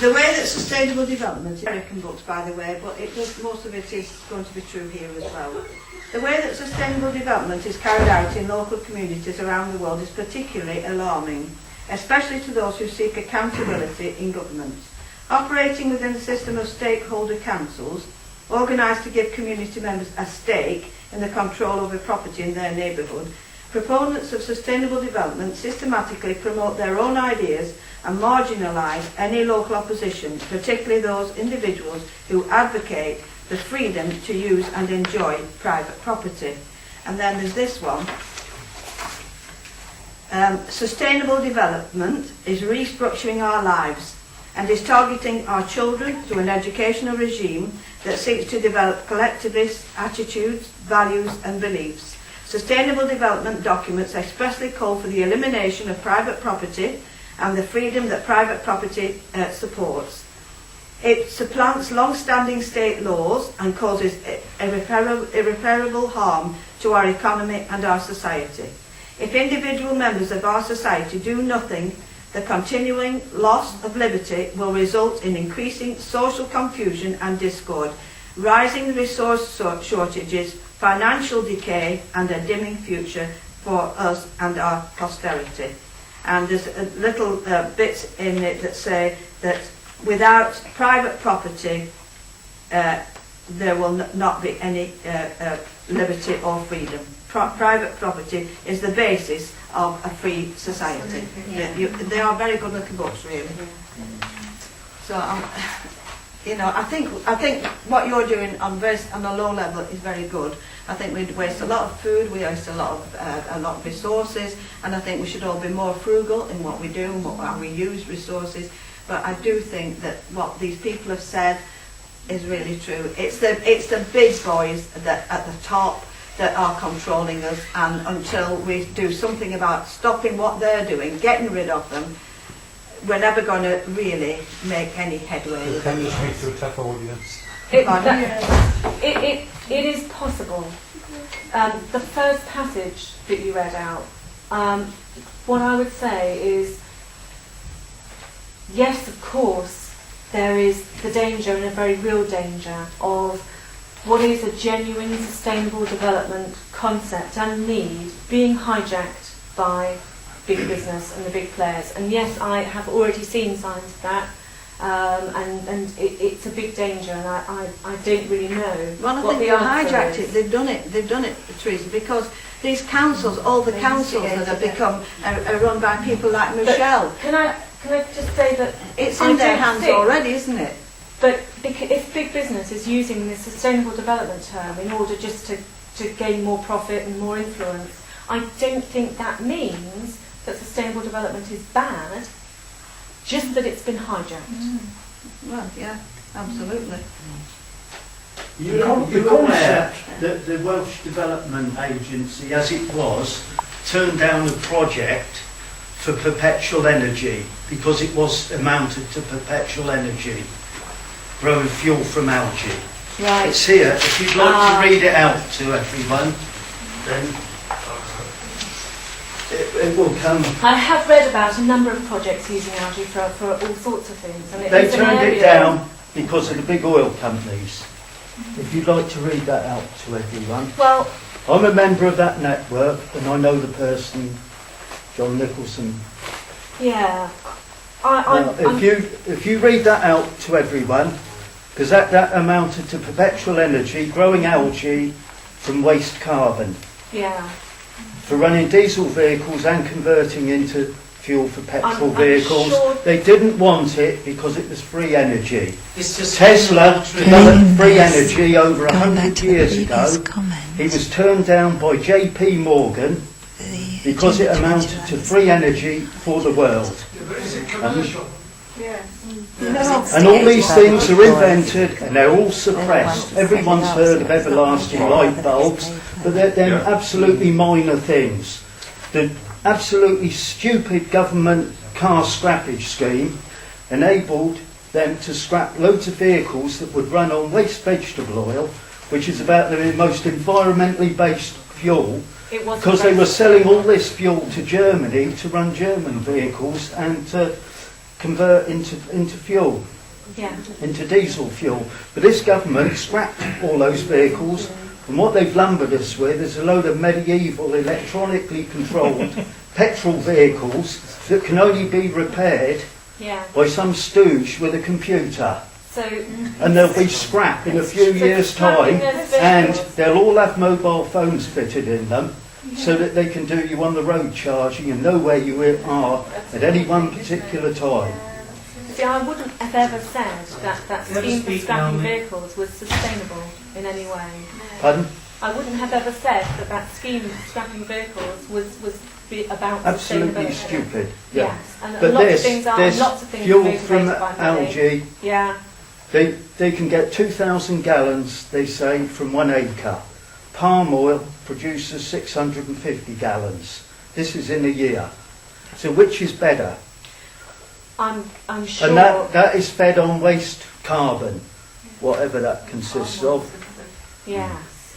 The way that sustainable development is American books, by the way, but most of it is going to be true here as well. The way that sustainable development is carried out in local communities around the world is particularly alarming, especially to those who seek accountability in government. Operating within a system of stakeholder councils, organised to give community members a stake in the control over property in their neighbourhood, proponents of sustainable development systematically promote their own ideas and marginalise any local opposition, particularly those individuals who advocate the freedom to use and enjoy private property. And then there's this one. Sustainable development is restructuring our lives and is targeting our children through an educational regime that seeks to develop collectivist attitudes, values and beliefs. Sustainable development documents expressly call for the elimination of private property and the freedom that private property supports. It supplants long-standing state laws and causes irreparable harm to our economy and our society. If individual members of our society do nothing, the continuing loss of liberty will result in increasing social confusion and discord, rising resource shortages, financial decay and a dimming future for us and our posterity. And there's little bits in it that say that without private property there will not be any liberty or freedom. Private property is the basis of a free society. They are very good looking books, really. So, I think what you're doing on a low level is very good. I think we waste a lot of food, we waste a lot of resources, and I think we should all be more frugal in what we do and how we use resources. But I do think that what these people have said is really true. It's the big boys that at the top that are controlling us, and until we do something about stopping what they're doing, getting rid of them, we're never going to really make any headway. Can you speak to a tough audience? It is possible. The first passage that you read out, what I would say is, yes, of course, there is the danger, and a very real danger, of what is a genuine sustainable development concept and need being hijacked by big business and the big players. And yes, I have already seen signs of that, and it's a big danger, and I don't really know. Well, I what think the they've answer hijacked is. it. They've done it, Teresa, because these councils, all the councils that have become are run by people like Michelle. Can I just say that it's in their hands already, isn't it? But if big business is using this sustainable development term in order just to gain more profit and more influence, I don't think that means that sustainable development is bad, just that it's been hijacked. Well, yeah, absolutely. You call out that the Welsh Development Agency, as it was, turned down a project for perpetual energy because it was amounted to perpetual energy, growing fuel from algae. Right. It's here. If you'd like to read it out to everyone, then it will come. I have read about a number of projects using algae for all sorts of things. And They turned it down because of the big oil companies. If you'd like to read that out to everyone. Well, I'm a member of that network, and I know the person, John Nicholson. yeah. If you read that out to everyone, because that amounted to perpetual energy, growing algae from waste carbon, Yeah. for running diesel vehicles and converting into fuel for petrol I'm vehicles. sure- They didn't want it because it was free energy. It's just Tesla developed free energy over 100 years ago. He was turned down by JP Morgan because it amounted to free energy for the world. Yeah, but is it commercial? And all these things are invented and they're all suppressed. Everyone's heard of everlasting light bulbs, but they're absolutely minor things. The absolutely stupid government car scrappage scheme enabled them to scrap loads of vehicles that would run on waste vegetable oil, which is about the most environmentally based fuel, because they were selling all this fuel to Germany to run German vehicles and to convert into fuel, into diesel fuel. But this government scrapped all those vehicles, and what they've lumbered us with is a load of medieval electronically controlled petrol vehicles that can only be repaired by some stooge with a computer. And they'll be scrapped in a few years' time, and they'll all have mobile phones fitted in them, so that they can do you on the road charging and know where you are at any one particular time. See, I wouldn't have ever said that scheme for scrapping vehicles was sustainable in any way. Pardon? I wouldn't have ever said that scheme for scrapping vehicles was about absolutely sustainability. stupid. Yes, and but lots of things are lots of things fuel motivated from by money. algae. Yeah. They can get 2,000 gallons, they say, from 1 acre. Palm oil produces 650 gallons. This is in a year. So which is better? I'm sure. And that is fed on waste carbon, whatever that consists of. Yes.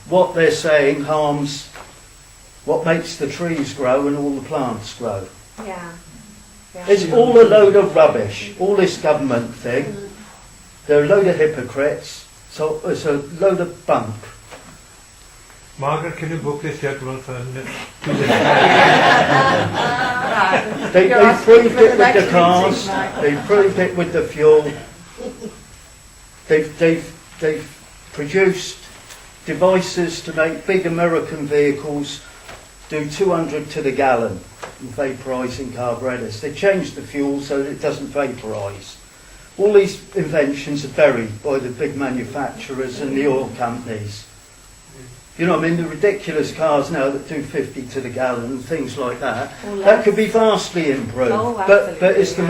What they're saying harms what makes the trees grow and all the plants grow. Yeah. It's all a load of rubbish, all this government thing. They're a load of hypocrites, so it's a load of bunk. Margaret, can you book this gentleman for They proved it with the cars, they proved it with the fuel. They've produced devices to make big American vehicles do 200 to the gallon in vaporising carburetors. They changed the fuel so that it doesn't vaporise. All these inventions are buried by the big manufacturers and the oil companies. You know, I mean, the ridiculous cars now that do 50 to the gallon and things like that, that could be vastly improved. Oh, but it's the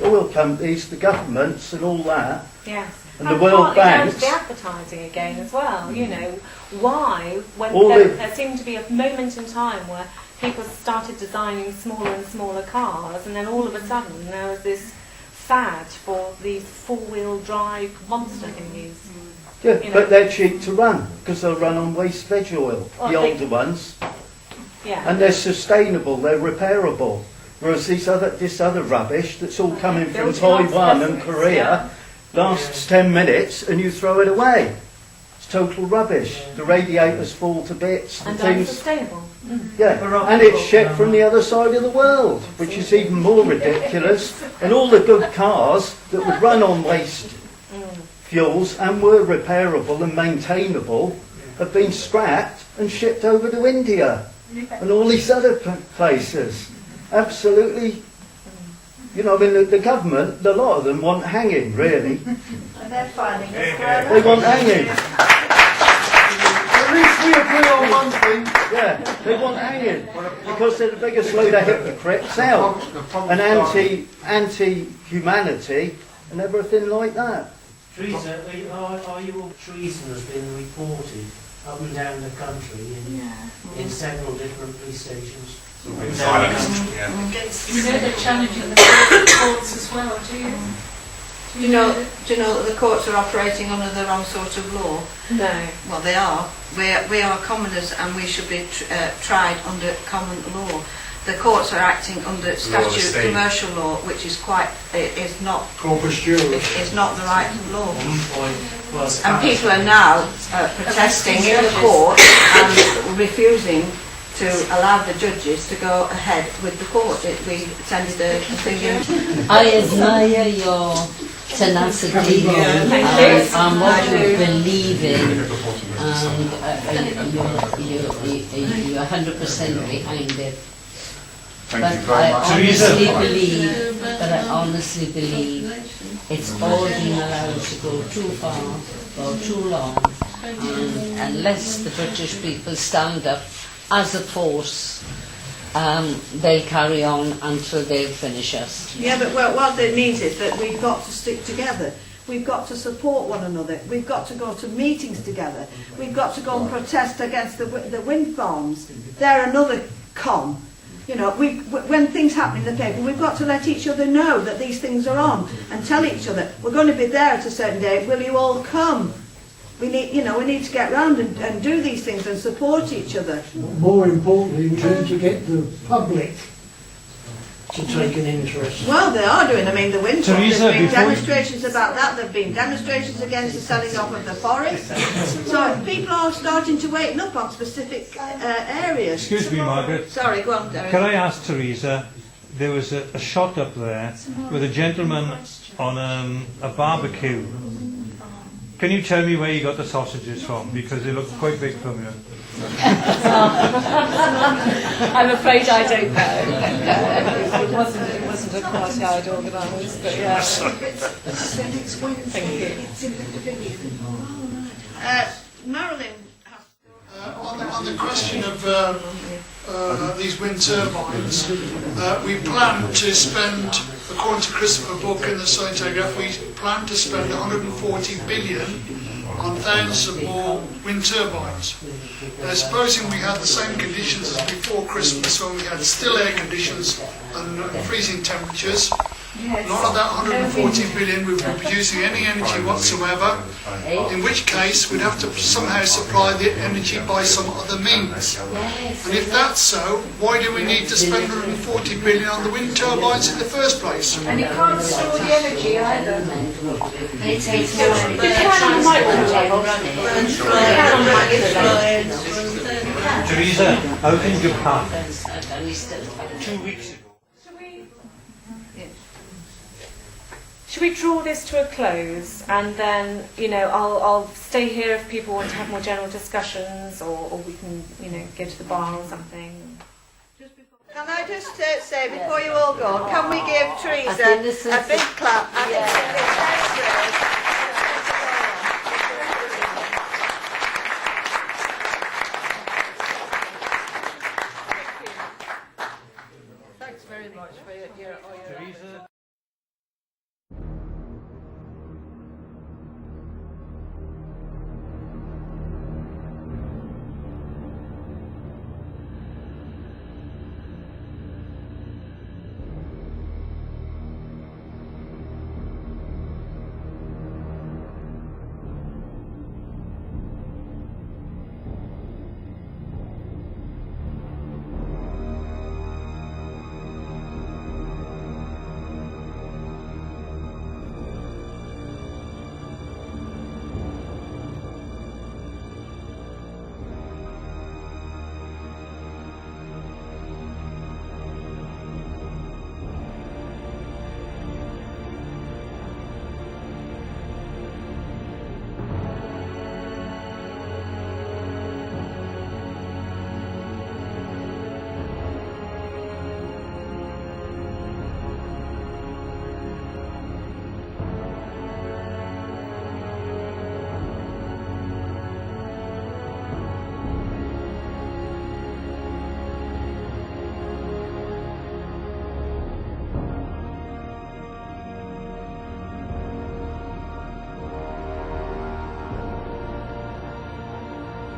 oil companies, the governments and all that. Yes. And the World Bank. Banks. The advertising again as well. You know, why when there seemed to be a moment in time where people started designing smaller and smaller cars, and then all of a sudden there was this fad for these four-wheel drive monster thingies. Yeah, but they're cheap to run because they'll run on waste veg oil. Well, the older ones. Yeah. And they're sustainable. They're repairable. Whereas this other rubbish that's all coming from Taiwan and Korea. Lasts 10 minutes and you throw it away. It's total rubbish. The radiators fall to bits. And things. unsustainable. Yeah, and it's shipped from the other side of the world, which is even more ridiculous. And all the good cars that would run on waste fuels and were repairable and maintainable have been scrapped and shipped over to India and all these other places. Absolutely. You know, I mean, the government, a lot of them want hanging, really. And they're finding it. They want hanging. At least we agree on one thing. Yeah, they want hanging because they're the biggest load of hypocrites out and anti-humanity and everything like that. Teresa, are your treason has been reported up and down the country in several different police stations? Silenced, yeah. You know they're challenging the courts as well, do you? Do you know that the courts are operating under the wrong sort of law? No. Well, they are. We are commoners and we should be tried under common law. The courts are acting under statute commercial law, which is is not Corpus Juris. It's not the right law. And people are now protesting in the court and refusing to allow the judges to go ahead with the court. We attended a thing in... I admire your tenacity and what you believe in, and you're 100% behind it. Thank you very much. But I honestly believe it's all been allowed to go too far or too long, and unless the British people stand up as a force they carry on until they finish us. Yeah, but what it means is that we've got to stick together. We've got to support one another. We've got to go to meetings together. We've got to go and protest against the wind farms. They're another con. You know, when things happen in the paper, we've got to let each other know that these things are on and tell each other, we're going to be there at a certain date, will you all come? We need to get round and do these things and support each other. More importantly, we need to get the public to take an interest. Well, they are doing. I mean, the wind farm, Teresa, there's been before demonstrations about that. There have been demonstrations against the selling off of the forest. So people are starting to wake up on specific areas. Excuse me, Margaret. Sorry, go on, Derek. Can I ask Teresa, there was a shot up there with a gentleman on a barbecue. Can you tell me where you got the sausages from? Because they look quite big from you. I'm afraid I don't know. It wasn't a party I'd organised, but yeah. Thank you. Marilyn. On the question of these wind turbines, we plan to spend, according to Christopher Book in the Science Telegraph, we plan to spend 140 billion on thousands of more wind turbines. Supposing we had the same conditions as before Christmas, when we had still air conditions and freezing temperatures, none of that 140 billion would be producing any energy whatsoever, in which case we'd have to somehow supply the energy by some other means. And if that's so, why do we need to spend 140 billion on the wind turbines in the first place? And you can't store the energy either. It takes You can microwave Teresa, out in Japan, 2 weeks ago. Should we draw this to a close, and then, I'll stay here if people want to have more general discussions, or we can, go to the bar or something. Can I just say, before you all go, can we give Teresa a big clap? I think she did very great. Thanks very much for your Teresa,